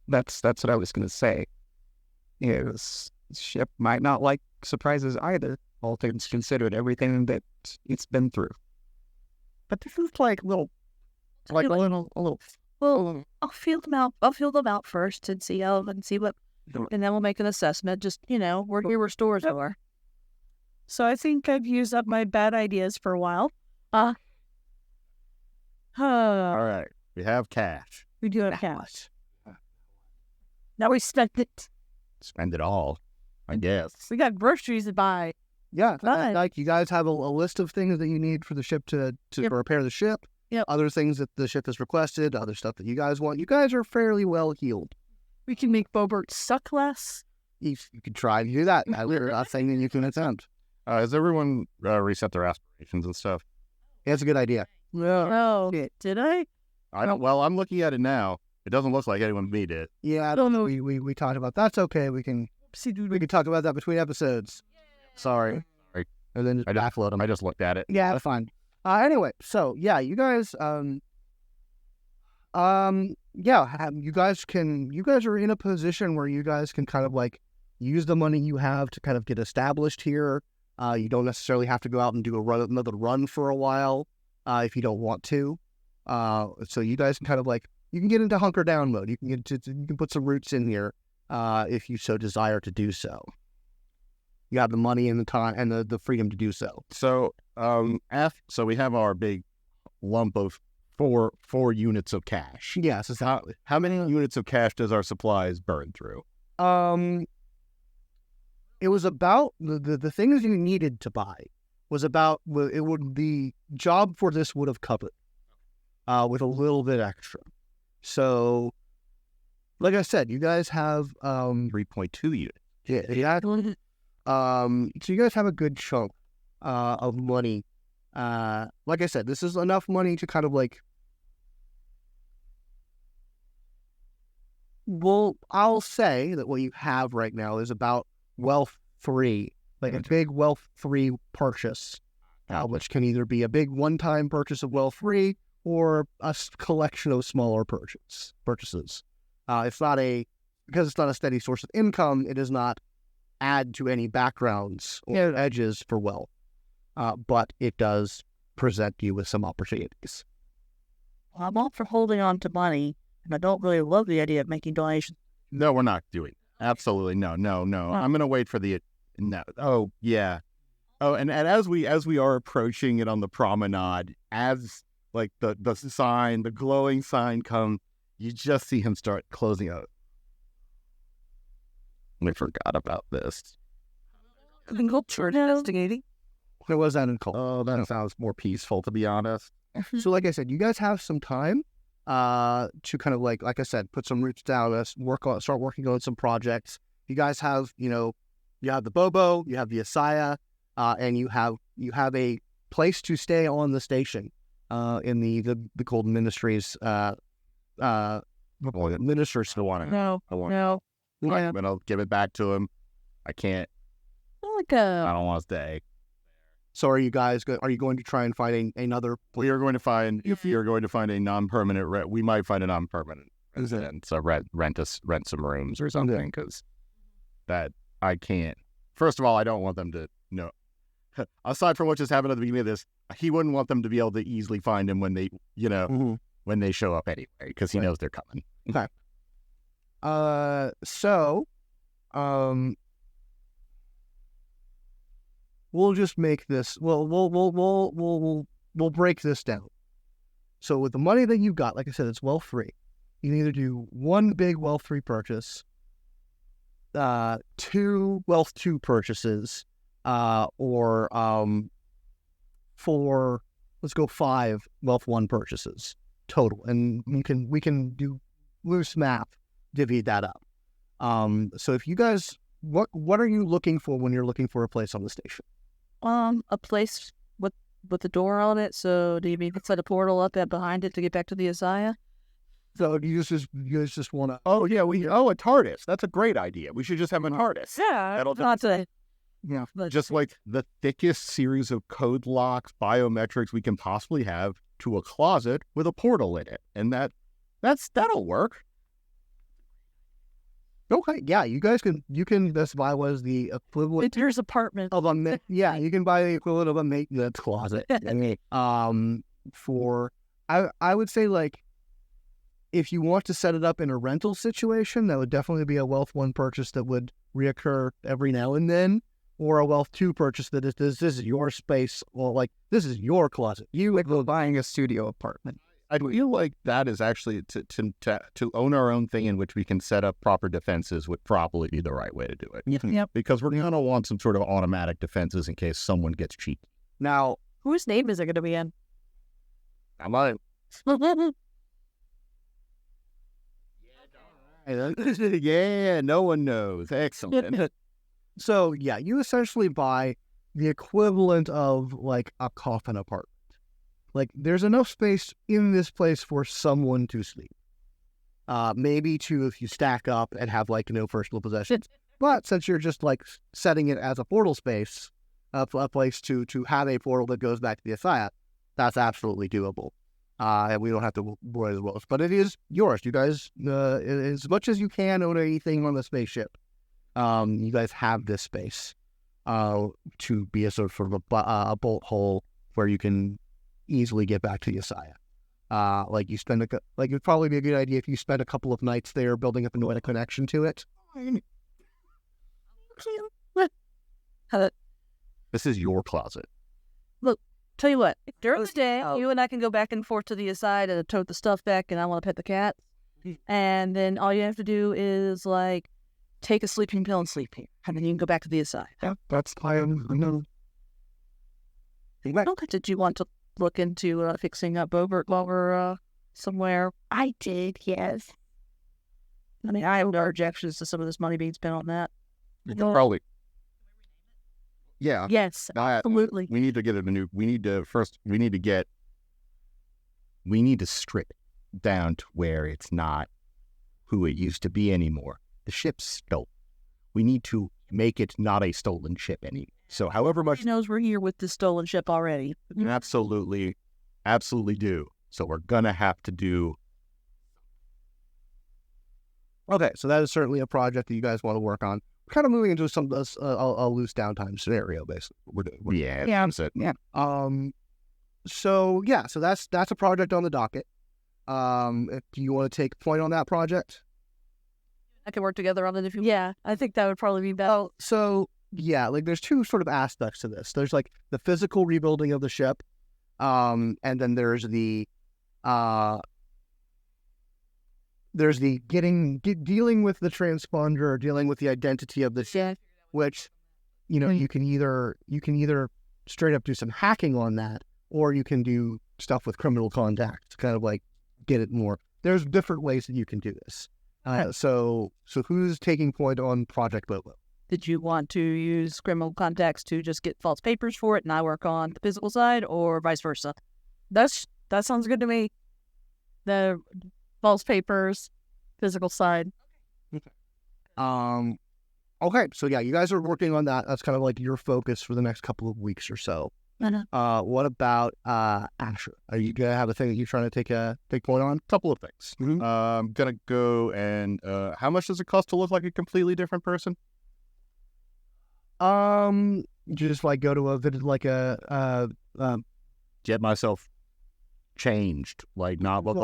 That's what I was going to say. This ship might not like surprises either, all things considered, everything that it's been through. But this is a little. Well, I'll feel them out. I'll feel them out first and see what, and then we'll make an assessment. Just where stores are. So I think I've used up my bad ideas for a while. All right, we have cash. We do have cash. Now we spent it. Spend it all, I guess. We got groceries to buy. Yeah, Fine. like you guys have a list of things that you need for the ship to repair the ship. Yep. Other things that the ship has requested, other stuff that you guys want. You guys are fairly well healed. We can make Bobert suck less. If you could try to do that, that's thing that you can attempt. Has everyone reset their aspirations and stuff? Yeah, that's a good idea. No. Did I? I don't. Well, I'm looking at it now. It doesn't look like anyone beat it. Yeah, I don't know. We talked about that's okay. We can talk about that between episodes. Sorry. And then just backload them. I just looked at it. Yeah, that's fine. Anyway, so yeah, you guys, you guys are in a position where you guys can kind of like use the money you have to kind of get established here. You don't necessarily have to go out and do another run for a while, if you don't want to. So you guys can kind of like, you can get into hunker down mode. You can put some roots in here, if you so desire to do so. You have the money and the time and the freedom to do so. So, so we have our big lump of four units of cash. Yes. How many units of cash does our supplies burn through? It was about the things you needed to buy was about the job for this would have covered, with a little bit extra. So, like I said, you guys have 3.2 units. Yeah. So you guys have a good chunk of money. Like I said, this is enough money to kind of like. Well, I'll say that what you have right now is about wealth 3, like a big wealth 3 purchase, which can either be a big one-time purchase of wealth 3 or a collection of smaller purchases. Because it's not a steady source of income. It does not add to any backgrounds or edges for wealth, but it does present you with some opportunities. Well, I'm all for holding on to money, and I don't really love the idea of making donations. No, we're not doing that. Absolutely no. I'm going to wait for the no. Oh yeah. Oh, and as we are approaching it on the promenade, as like the glowing sign comes, you just see him start closing out. We forgot about this. Investigating. There was that in cult. Oh, that sounds more peaceful, to be honest. So, like I said, you guys have some time to kind of like I said, put some roots down, start working on some projects. You guys have, you have the Bobo, you have the ASIYAH, and you have a place to stay on the station in the Golden Ministries. Ministers still want it. No. Yeah. But I'll give it back to him. I can't. I don't want to stay. So are you guys? Are you going to try and find another? We are going to find. If you're going to find a non-permanent, we might find a non-permanent resident. So rent some rooms or something, because that I can't. First of all, I don't want them to know. Aside from what just happened at the beginning of this, he wouldn't want them to be able to easily find him when they, when they show up anyway, because he knows they're coming. Okay. We'll just make this. We'll break this down. So with the money that you've got, like I said, it's wealth 3. You can either do one big wealth 3 purchase, 2 wealth 2 purchases, or 4. Let's go 5 wealth 1 purchases total, and we can do loose math, divvy that up. So if you guys, what are you looking for when you're looking for a place on the station? A place with the door on it. So do you mean set a portal up and behind it to get back to the ASIYAH? So you guys just want to? Oh yeah, a TARDIS. That's a great idea. We should just have a TARDIS. Yeah, not today. Yeah, just like the thickest series of code locks, biometrics we can possibly have to a closet with a portal in it, and that'll work. Okay, yeah, you can Best Buy was the equivalent. Winter's apartment of a yeah, you can buy the equivalent of a maintenance closet. I would say, like, if you want to set it up in a rental situation, that would definitely be a wealth 1 purchase that would reoccur every now and then, or a wealth 2 purchase that is this is your space, or like this is your closet. You like buying a studio apartment. I feel like that is actually to own our own thing in which we can set up proper defenses would probably be the right way to do it. Yep. Because we're going to want some sort of automatic defenses in case someone gets cheated. Now, whose name is it going to be in? I'm yeah, no one knows. Excellent. So yeah, you essentially buy the equivalent of like a coffin apartment. like there's enough space in this place for someone to sleep. Maybe two if you stack up and have like no personal possessions. But since you're just like setting it as a portal space, a place to have a portal that goes back to the ASIYAH, that's absolutely doable. And we don't have to worry as well. But it is yours. You guys, as much as you can own anything on the spaceship, you guys have this space to be a sort of a bolt hole where you can easily get back to the ASIYAH. Like you spend it'd probably be a good idea if you spend a couple of nights there building up a connection to it. This is your closet. Look, tell you what, during the day, you and I can go back and forth to the side and tote the stuff back, and I want to pet the cat. And then all you have to do is, like, take a sleeping pill and sleep here. And then you can go back to the side. Yeah, that's fine. No. Okay, did you want to look into fixing up Bobert while we're somewhere? I did, yes. I mean, I have no objections to some of this money being spent on that. Probably. Yeah. Yes, absolutely. We need to get we need to strip it down to where it's not who it used to be anymore. The ship's stolen. We need to make it not a stolen ship anymore. So however much... He knows we're here with the stolen ship already. Absolutely do. So we're gonna have to do... Okay, so that is certainly a project that you guys want to work on. We're kind of moving into some a loose downtime scenario, basically. That's it. Yeah. So that's a project on the docket. Do you want to take point on that project? I can work together on it if you want. Yeah, I think that would probably be better. So yeah, like there's two sort of aspects to this. There's like the physical rebuilding of the ship, and then there's the dealing with the transponder, dealing with the identity of the ship, which, you know, you can either straight up do some hacking on that, or you can do stuff with criminal contacts to kind of like get it more. There's different ways that you can do this. So who's taking point on Project Bobo? Did you want to use criminal contacts to just get false papers for it and I work on the physical side, or vice versa? That sounds good to me. The false papers, physical side. Okay, so yeah, you guys are working on that. That's kind of like your focus for the next couple of weeks or so. What about Asher? Are you gonna have a thing that you're trying to take point on? Couple of things. I'm gonna go and how much does it cost to look like a completely different person? Just like go to get myself changed, like not look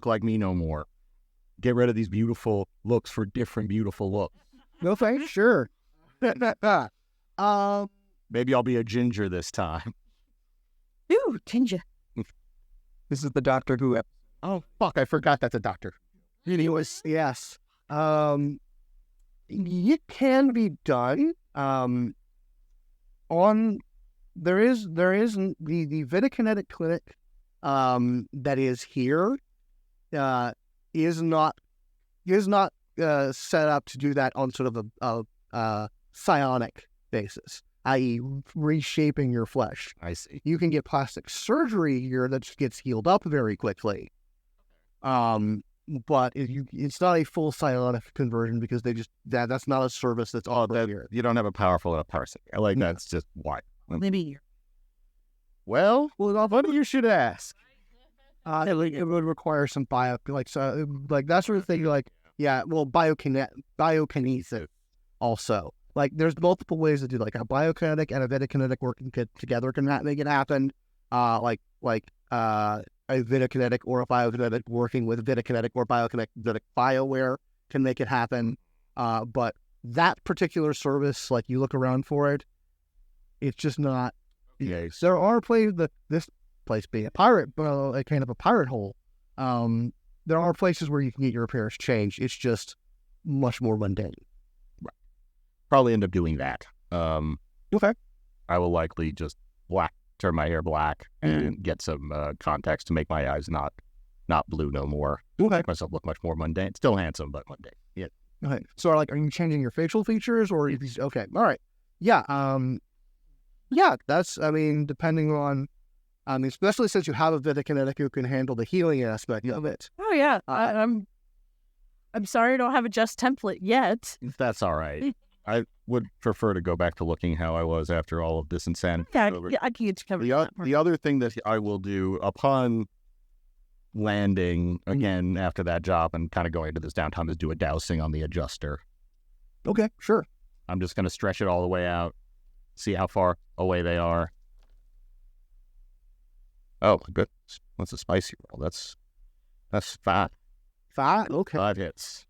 like me no more. Get rid of these beautiful looks for different beautiful looks. No thanks, sure. Maybe I'll be a ginger this time. Ooh, ginger. This is the Doctor Who episode. Oh fuck! I forgot that's a doctor. Anyways, yes. It can be done. There is the Vitakinetic clinic that is here is not set up to do that on sort of a psionic basis, i.e. reshaping your flesh. I see. You can get plastic surgery here that just gets healed up very quickly. But it's not a full psionic conversion because that's not a service that's offered here. You don't have a powerful enough person. That's just why. Maybe here. Well, funny you should ask. It would require some that sort of thing. Biokinesis also. Like there's multiple ways to do like a biokinetic and a Vitakinetic working together can make it happen. A Vitakinetic or a Biokinetic working with Vitakinetic or Biokinetic BioWare can make it happen. But that particular service, like you look around for it, it's just not. Yes. There are places this place being a pirate, a kind of a pirate hole. There are places where you can get your appearance changed. It's just much more mundane. Right. Probably end up doing that. Okay. I will likely just turn my hair black and get some contacts to make my eyes not blue no more. Okay. Make myself look much more mundane. Still handsome, but mundane. Yeah. Okay. So are you changing your facial features or okay. All right. Yeah. Yeah, that's, depending on Especially since you have a Vitakinetic who can handle the healing aspect of it. Oh yeah, I'm sorry I don't have a just template yet. That's all right. I would prefer to go back to looking how I was after all of this insanity. Yeah, I can get you covered. The other thing that I will do upon landing again after that job and kind of going to this downtime is do a dousing on the adjuster. Okay, sure. I'm just going to stretch it all the way out, see how far away they are. Oh, good. What's a spicy roll? That's 5. 5? Okay. 5 hits.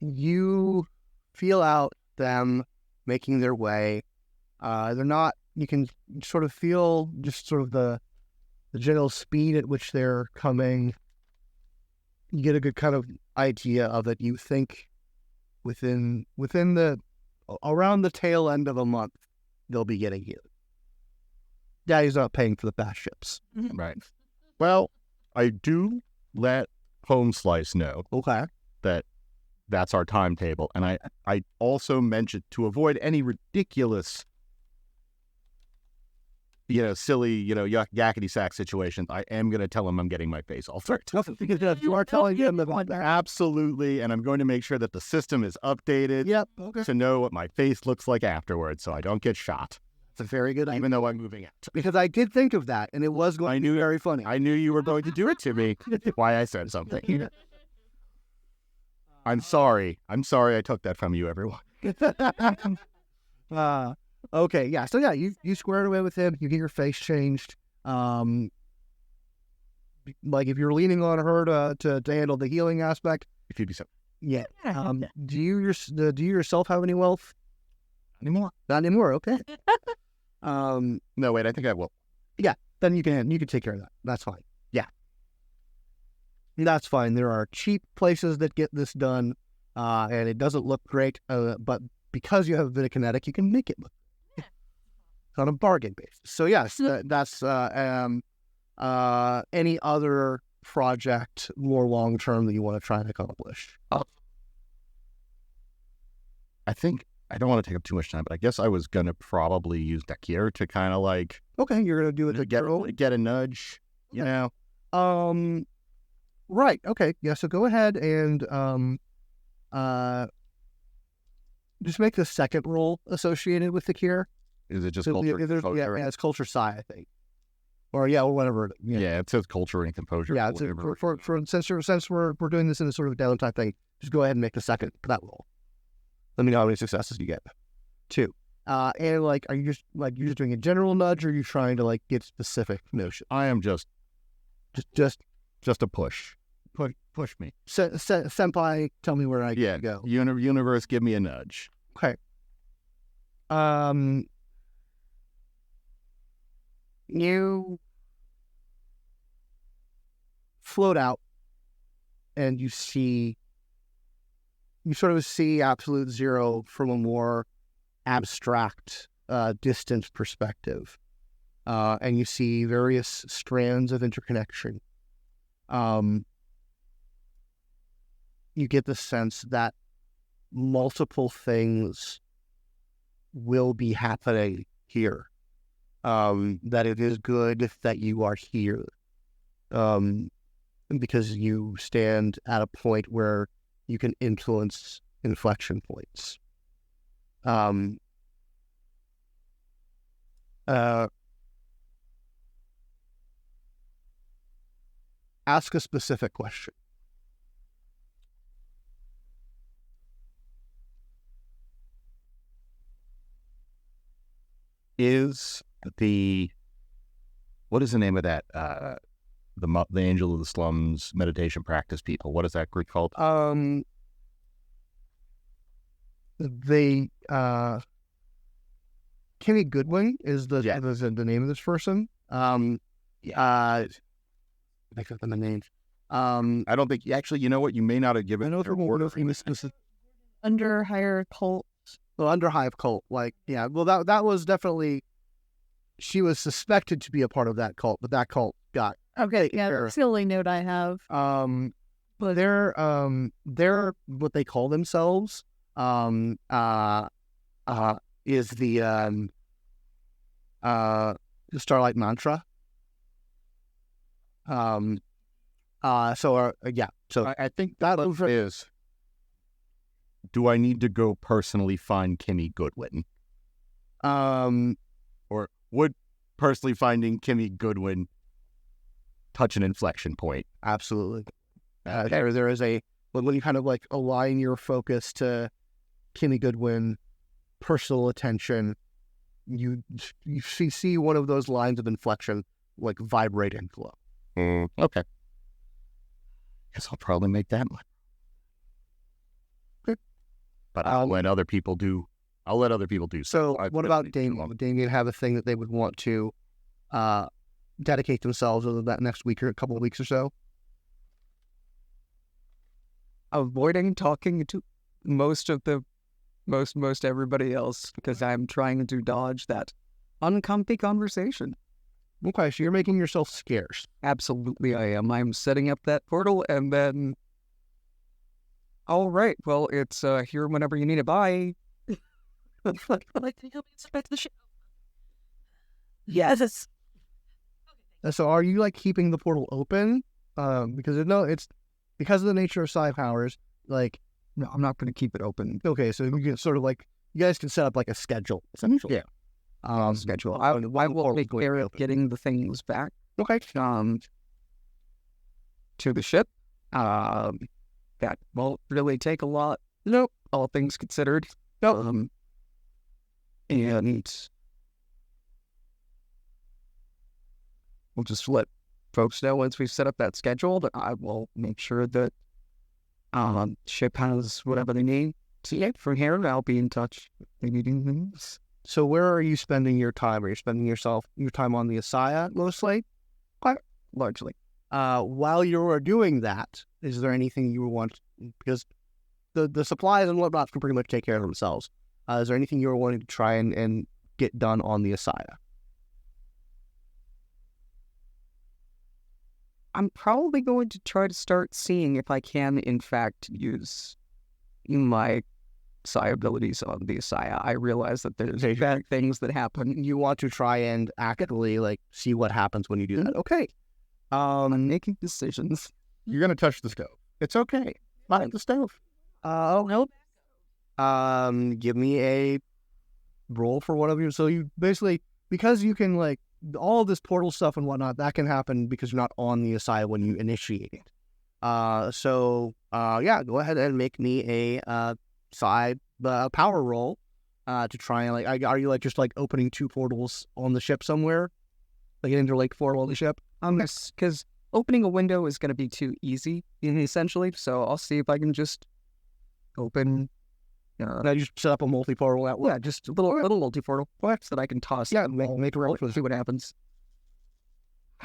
You feel out them making their way. They're not, you can sort of feel just sort of the general speed at which they're coming. You get a good kind of idea of it. You think within around the tail end of a month, they'll be getting here. Daddy's not paying for the fast ships. Right. Well, I do let Home Slice know that that's our timetable. And I also mentioned to avoid any ridiculous, silly, yakety sack situations, I am going to tell him I'm getting my face all threat. You are telling him about that. Absolutely. And I'm going to make sure that the system is updated to know what my face looks like afterwards so I don't get shot. It's a very good idea. Even though I'm moving out. Because I did think of that, and it was going to be very funny. I knew you were going to do it to me. Why I said something. I'm sorry. I took that from you, everyone. Okay, yeah. So yeah, you squared away with him. You get your face changed. Like if you're leaning on her to handle the healing aspect, If you'd be so. yeah. Do you yourself have any wealth Anymore? Not anymore. Okay. No, wait. I think I will. Then you can take care of that. That's fine. Yeah. That's fine. There are cheap places that get this done, and it doesn't look great. But because you have Vitakinetic, you can make it look. It's on a bargain basis. So yes, that's any other project more long term that you want to try and accomplish. I think I don't want to take up too much time, but I guess I was gonna probably use Dakir to kind of like you're gonna do it to get a nudge, Right. Okay. Yeah. So go ahead and just make the second roll associated with the cure. Is it just So, culture? yeah, it's culture psi, I think, or whatever. Yeah, it says culture and composure. Yeah. It's since we're doing this in a sort of downtime thing, just go ahead and make the second for that roll. Let me know how many successes you get. 2. And like, are you just doing a general nudge, or are you trying to like get specific notion? I am just a push. Push me. Senpai, tell me where I can go. Universe, give me a nudge. Okay. You float out, and you sort of see absolute zero from a more abstract, distant perspective. And you see various strands of interconnection. You get the sense that multiple things will be happening here. That it is good that you are here. Because you stand at a point where you can influence inflection points. Ask a specific question. What is the name of that? The Angel of the Slums meditation practice people. What is that group called? Kenny Goodwin is the name of this person. I think that's the name. I don't think actually. You know what? You may not have given. I know their order. Under higher cult. Well, under hive cult, Well, that was definitely. She was suspected to be a part of that cult, but that cult got Okay, yeah, that's the only note I have. But they're what they call themselves. Is the the Starlight Mantra. So I think that is, do I need to go personally find Kimmy Goodwin? Or would personally finding Kimmy Goodwin touch an inflection point? Absolutely. There is a, when you kind of like align your focus to Kimmy Goodwin, personal attention, you see one of those lines of inflection like vibrate and glow. Okay. Guess I'll probably make that one. Okay. But I'll let other people do. So what about Damian? Would Damian have a thing that they would want to dedicate themselves over that next week or a couple of weeks or so? Avoiding talking to most everybody else because I'm trying to dodge that uncomfy conversation. Okay, so you're making yourself scarce. Absolutely, I am. I'm setting up that portal, and then, all right. Well, it's here whenever you need it. Bye. Yes. So are you like keeping the portal open? Because it's because of the nature of psi powers. Like, No, I'm not going to keep it open. okay, so you can sort of like you guys can set up like a schedule essentially. Yeah. Schedule. I will take care of getting the things back. Okay. To the ship. That won't really take a lot. Nope. All things considered. Nope. And we'll just let folks know once we've set up that schedule that I will make sure that ship has whatever they need. So yeah, from here I'll be in touch if they need anything else. So where are you spending your time? Are you spending your time on the ASIYAH mostly? Quite largely. While you are doing that, is there anything you want? Because the supplies and whatnot can pretty much take care of themselves. Is there anything you're wanting to try and get done on the ASIYAH? I'm probably going to try to start seeing if I can, in fact, use my psi abilities on the ASIYAH. I realize that there's bad things that happen. You want to try and actively like see what happens when you do that. Okay. I'm making decisions. You're gonna touch the stove. It's okay. Mind the stove. Nope. Give me a roll for one of you. So you basically, because you can like all this portal stuff and whatnot, that can happen because you're not on the ASIYAH when you initiate it. Go ahead and make me a side power roll to try and like, are you like just like opening two portals on the ship somewhere, like an interlake portal on the ship? Because opening a window is going to be too easy, essentially. So I'll see if I can just open. Now you just set up a multi-portal that way. Yeah, just a little multi-portal so that I can toss. Yeah, make a roll. See what happens.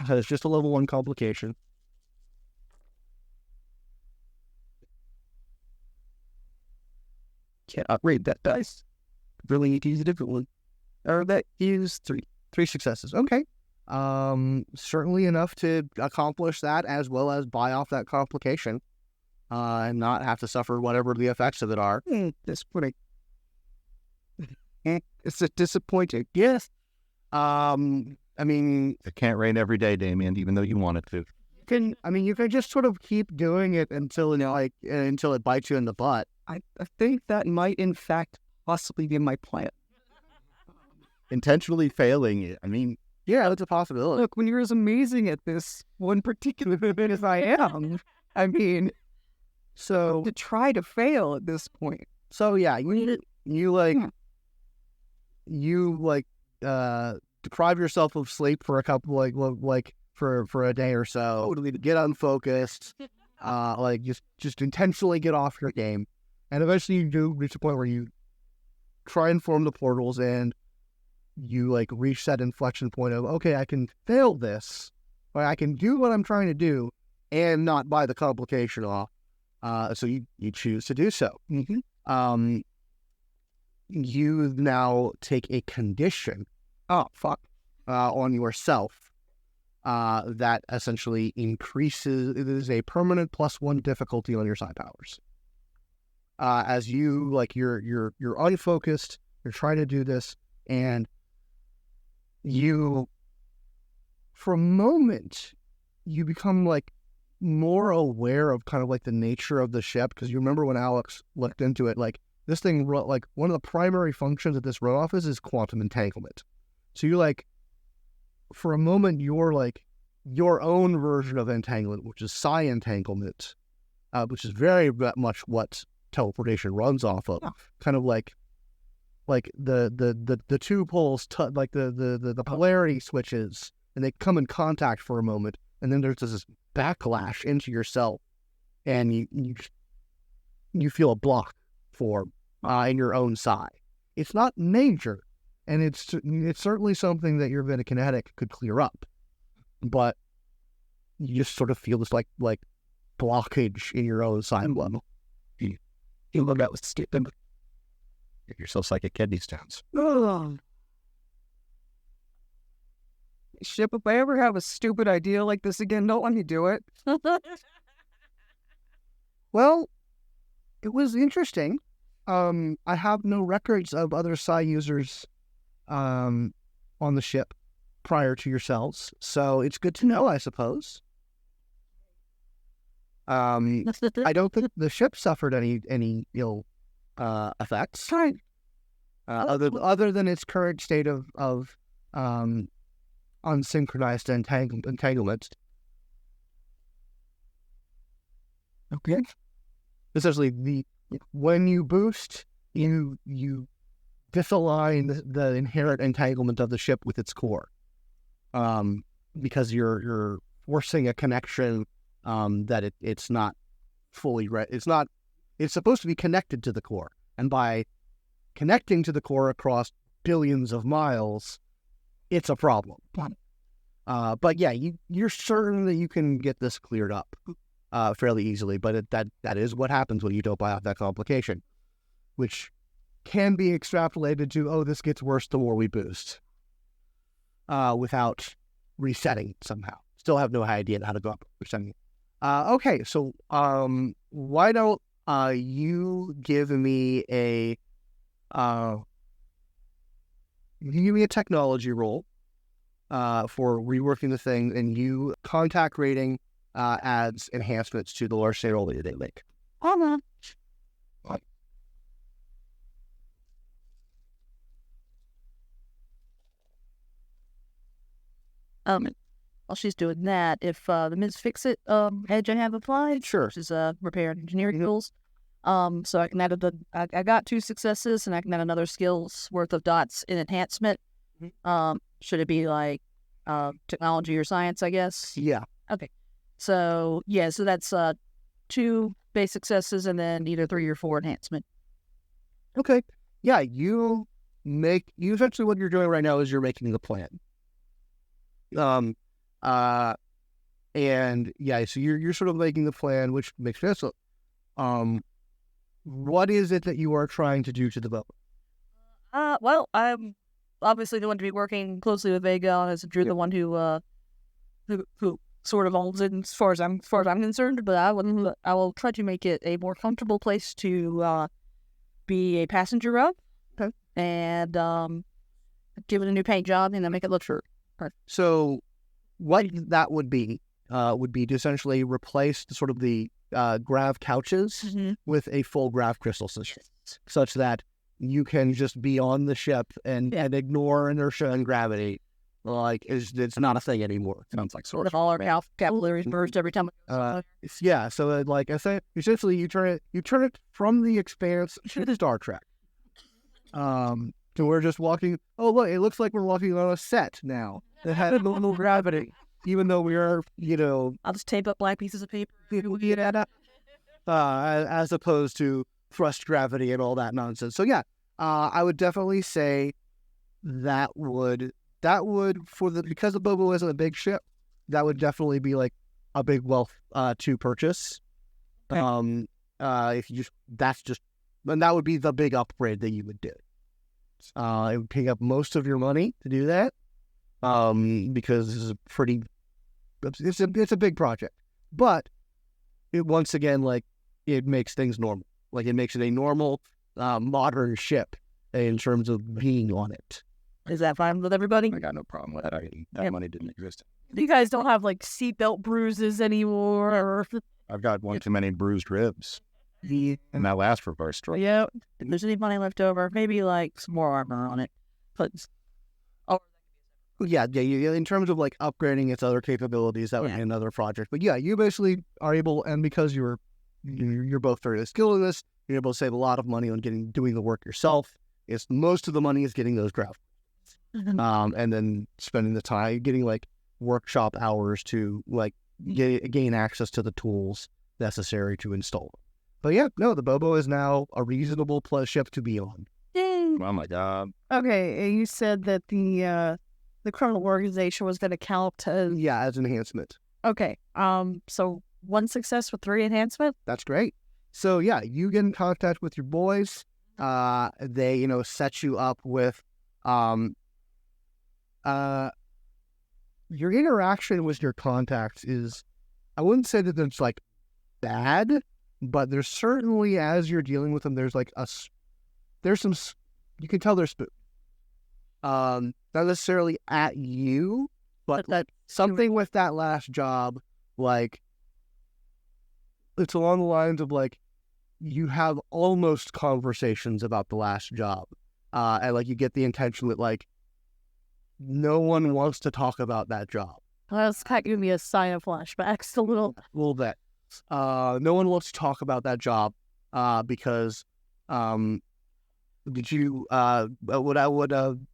It's just a level 1 complication. Can't upgrade that dice. Really need to use a different one. Or that use 3. 3 successes. Okay. Certainly enough to accomplish that as well as buy off that complication. And not have to suffer whatever the effects of it are. Disappointing. It's a disappointing. Yes. I mean, It can't rain every day, Damian, even though you want it to. you can just sort of keep doing it until until it bites you in the butt. I think that might, in fact, possibly be my plan. Intentionally failing it. I mean, Yeah, that's a possibility. Look, when you're as amazing at this one particular bit as I am, I mean, So to try to fail at this point. So yeah, deprive yourself of sleep for a couple for a day or so. Totally to get unfocused. Just intentionally get off your game. And eventually you do reach a point where you try and form the portals and you like reach that inflection point of, okay, I can fail this, or I can do what I'm trying to do and not buy the complication off. So you choose to do so. Mm-hmm. You now take a condition on yourself that essentially increases. It is a permanent +1 difficulty on your psi powers. As you you're unfocused, you're trying to do this, and you for a moment, you become like more aware of kind of like the nature of the ship, because you remember when Alex looked into it, like this thing, like one of the primary functions of this runoff is quantum entanglement. So you're like, for a moment, you're like your own version of entanglement, which is psi entanglement, which is very much what teleportation runs off of. Kind of like the two poles, like the polarity switches, and they come in contact for a moment, and then there's this backlash into yourself, and you feel a block form in your own psi. It's not major, and it's certainly something that your Vitakinetic could clear up, but you just sort of feel this like blockage in your own psi level. You look at was stupid. Get yourself psychic kidney stones. Ship, if I ever have a stupid idea like this again, don't let me do it. Well, it was interesting. I have no records of other psi users on the ship prior to yourselves, so it's good to know, I suppose. I don't think the ship suffered any ill effects. Other than its current state of unsynchronized entanglement. Okay. Essentially, when you boost, you disalign the inherent entanglement of the ship with its core, because you're forcing a connection that it's not fully it's supposed to be connected to the core, and by connecting to the core across billions of miles, it's a problem. But yeah, you're certain that you can get this cleared up fairly easily, but that is what happens when you don't buy off that complication, which can be extrapolated to, this gets worse the more we boost, without resetting it somehow. Still have no idea how to go up resetting it. Okay, so why don't you give me a technology roll for reworking the thing, and you contact rating adds enhancements to the large state roll that they make. While she's doing that, if the Ms. Fix-It edge I have applied, Sure, which is repair and engineering tools, so I can add I got 2 successes, and I can add another skill's worth of dots in enhancement. Should it be like technology or science, I guess? Yeah. Okay. So that's 2 base successes, and then either 3 or 4 enhancement. Okay. Yeah, you essentially what you're doing right now is you're making the plan. And yeah, so you're sort of making the plan, which makes sense. What is it that you are trying to do to the boat? Well, I'm obviously the one to be working closely with Vega, as Drew, the one who sort of owns it as far as I'm concerned. But I will try to make it a more comfortable place to be a passenger of. Okay. And give it a new paint job and then make it look sure. So what that would be to essentially replace the grav couches with a full grav crystal system, such that you can just be on the ship and ignore inertia and gravity. Like it's not a thing anymore. Sounds like sort of all our mouth capillaries burst every time. Yeah. So like I said, essentially you turn it from the Expanse to Star Trek. So we're just walking. Oh look, it looks like we're walking on a set now that had normal gravity, even though we are, I'll just tape up black pieces of paper. As opposed to thrust gravity and all that nonsense. So yeah, I would definitely say that would because the Bobo isn't a big ship, that would definitely be like a big wealth to purchase. Okay. If you and that would be the big upgrade that you would do. It would pick up most of your money to do that, because this is it's a big project, but it once again, like, it makes things normal. Like, it makes it a normal modern ship in terms of being on it. Is that fine with everybody? I got no problem with that. That money didn't exist. You guys don't have like seatbelt bruises anymore, or I've got one too many bruised ribs. Yeah. And that lasts for first stroke. Yeah. If there's any money left over, maybe like some more armor on it. But Yeah, in terms of like upgrading its other capabilities, that would be another project. But yeah, you basically are able, and because you're both very skilled in this, you're able to save a lot of money on doing the work yourself. It's most of the money is getting those graphics, and then spending the time getting like workshop hours to like gain access to the tools necessary to install them. But yeah, no, the Bobo is now a reasonable ship to be on. dang. Oh my god. Okay, and you said that the criminal organization was going to count as Yeah, as enhancement. okay. So 1 success with 3 enhancement. That's great. So yeah, you get in contact with your boys. They, set you up with, your interaction with your contacts is, I wouldn't say that it's like bad, but there's certainly, as you're dealing with them, there's like there's some, you can tell they're spooked. Not necessarily at you, but that something with that last job, like, it's along the lines of like, you have almost conversations about the last job. And like, you get the intention that like, no one wants to talk about that job. That's kind of giving me a sign of flashbacks a little. A little bit. No one wants to talk about that job because did you would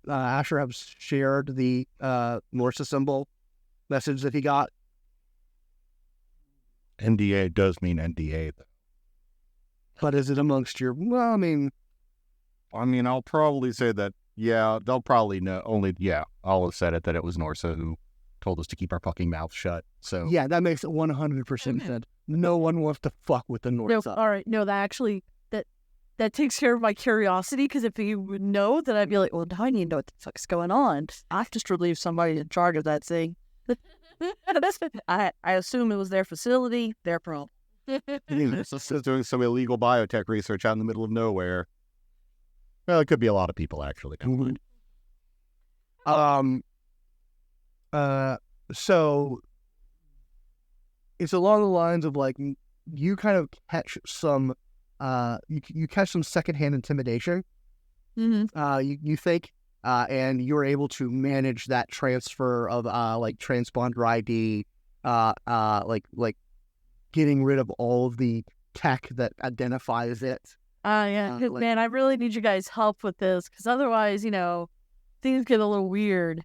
Asher have shared the Norsa symbol message that he got? NDA does mean NDA. But is it amongst your? Well, I mean, I'll probably say that. Yeah, they'll probably know. I'll have said it that it was Norsa who told us to keep our fucking mouths shut. So yeah, that makes it 100% sense. No one wants to fuck with the Norsa. No, all right, no, that actually that takes care of my curiosity, because if you would know, then I'd be like, well, now I need to know what the fuck's going on. I've just relieved somebody in charge of that thing. I assume it was their facility, their problem. it's just doing some illegal biotech research out in the middle of nowhere. Well, it could be a lot of people actually. So it's along the lines of like, you kind of catch some you catch some secondhand intimidation. You think, and you're able to manage that transfer of like transponder ID, like getting rid of all of the tech that identifies it. Yeah, man, I really need you guys' help with this, because otherwise, things get a little weird.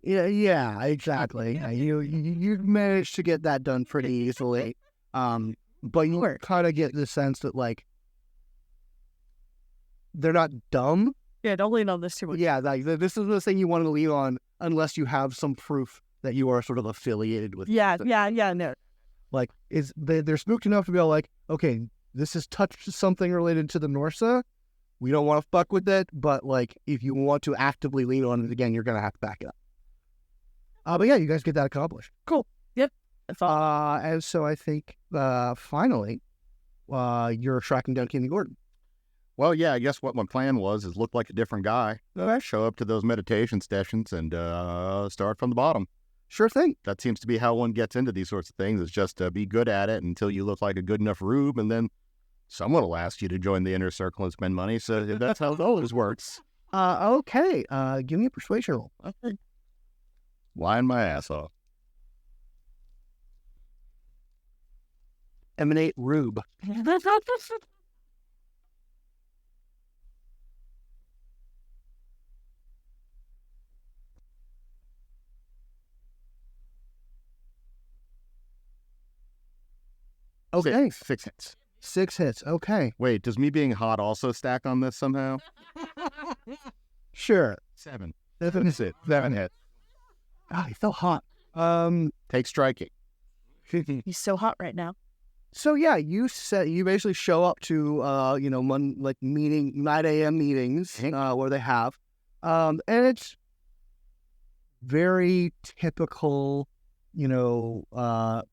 Yeah, exactly. You managed to get that done pretty easily. But you kind of get the sense that like, they're not dumb. Yeah, don't lean on this too much. Yeah, like this is the thing you want to lean on unless you have some proof that you are sort of affiliated with. Yeah, no. Like, they're spooked enough to be all like, okay, this has touched something related to the Norsa. We don't want to fuck with it, but like, if you want to actively lean on it again, you're gonna have to back it up. But yeah, you guys get that accomplished. Cool. Yep. That's all. And so I think finally, you're tracking down Kenny Gordon. Well, yeah, I guess what my plan was is look like a different guy. Show up to those meditation sessions and start from the bottom. Sure thing. That seems to be how one gets into these sorts of things, is just be good at it until you look like a good enough rube, and then someone will ask you to join the inner circle and spend money. So that's how it always works. Okay. Give me a persuasion roll. Okay. Lying my ass off. Emanate rube. Okay. 6 hits. 6 hits. Okay. Wait, does me being hot also stack on this somehow? Sure. 7. That's it. 7 hits. Ah, he's so hot. Take striking. He's so hot right now. So yeah, you basically show up to 9 a.m. meetings where they have, and it's very typical,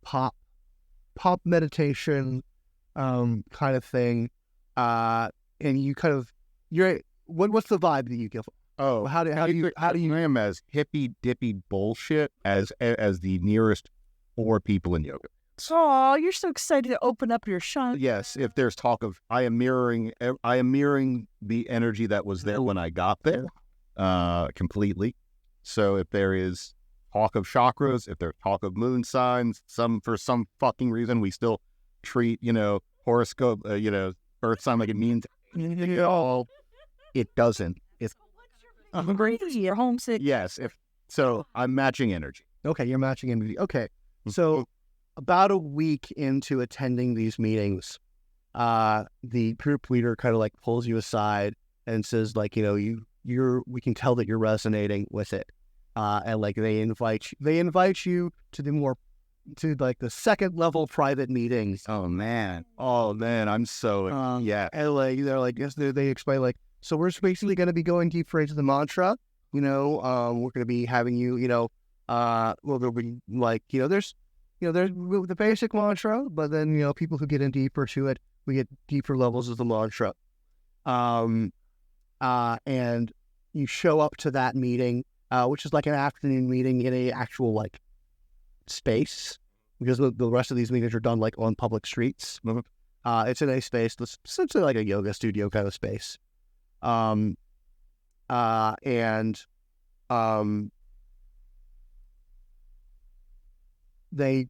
pop meditation kind of thing, and you kind of what's the vibe that you give? Oh, How do you him as hippy dippy bullshit as the nearest 4 people in yoga. Oh, you're so excited to open up your shop. Yes, if there's talk of I am mirroring the energy that was there when I got there, completely. So if there is talk of chakras, if there's talk of moon signs, for some fucking reason we still treat horoscope, birth sign like it means all. It doesn't. It's You're homesick. yes. So I'm matching energy. Okay, you're matching energy. Okay, so about a week into attending these meetings, the group leader kind of like pulls you aside and says, like, we can tell that you're resonating with it, and like they invite you to the second level private meetings. Oh man, I'm so yeah. And like they're like, yes, they explain like, so we're basically going to be going deeper into the mantra. We're going to be having you, there'll be like, there's the basic mantra, but then, people who get in deeper to it, we get deeper levels of the mantra. And you show up to that meeting, which is like an afternoon meeting in a actual like space, because the rest of these meetings are done like on public streets. It's in a space that's essentially like a yoga studio kind of space. They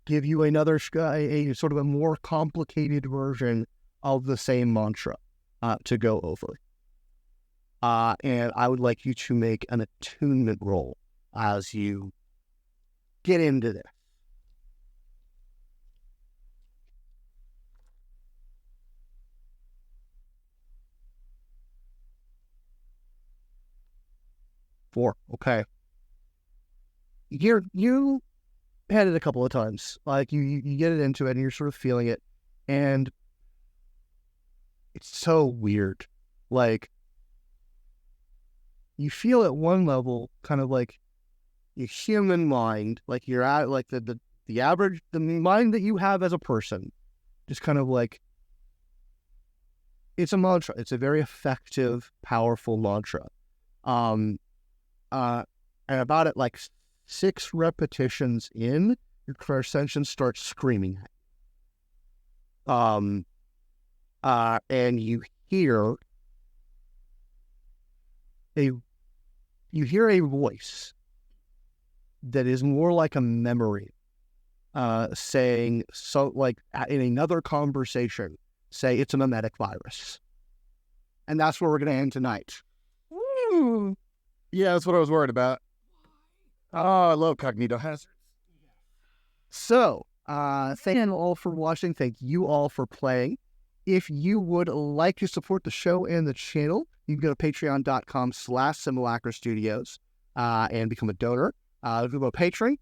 give you another a sort of a more complicated version of the same mantra to go over. And I would like you to make an attunement roll as you get into this. Four. Okay. You had it a couple of times. Like you get it into it and you're sort of feeling it. And it's so weird. Like you feel at one level kind of like your human mind, like you're at like the average, the mind that you have as a person, just kind of like, it's a mantra. It's a very effective, powerful mantra. And about it like 6 repetitions in, your clairsentient starts screaming at you. And you hear a voice that is more like a memory, saying, so like in another conversation, say it's a mimetic virus. And that's where we're going to end tonight. Woo. Yeah, that's what I was worried about. Oh, I love cognito hazards. So, thank you all for watching. Thank you all for playing. If you would like to support the show and the channel, you can go to patreon.com/Simulacra Studios and become a donor. If you go to Patreon,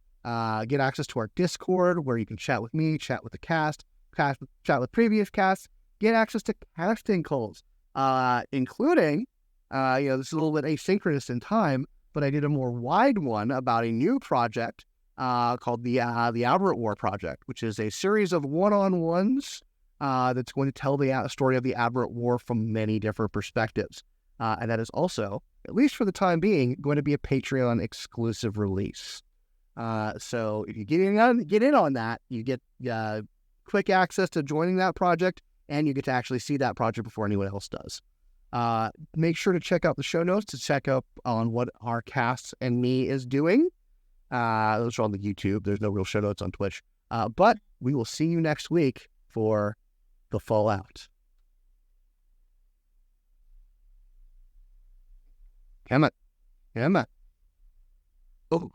get access to our Discord where you can chat with me, chat with the chat with previous casts, get access to casting calls, including, this is a little bit asynchronous in time, but I did a more wide one about a new project called the Aberrant War Project, which is a series of one-on-ones that's going to tell the story of the Aberrant War from many different perspectives. And that is also, at least for the time being, going to be a Patreon exclusive release. So if you get in on that, you get quick access to joining that project, and you get to actually see that project before anyone else does. Make sure to check out the show notes to check up on what our cast and me is doing. Those are on the YouTube. There's no real show notes on Twitch. But we will see you next week for the Fallout. Come on. Oh.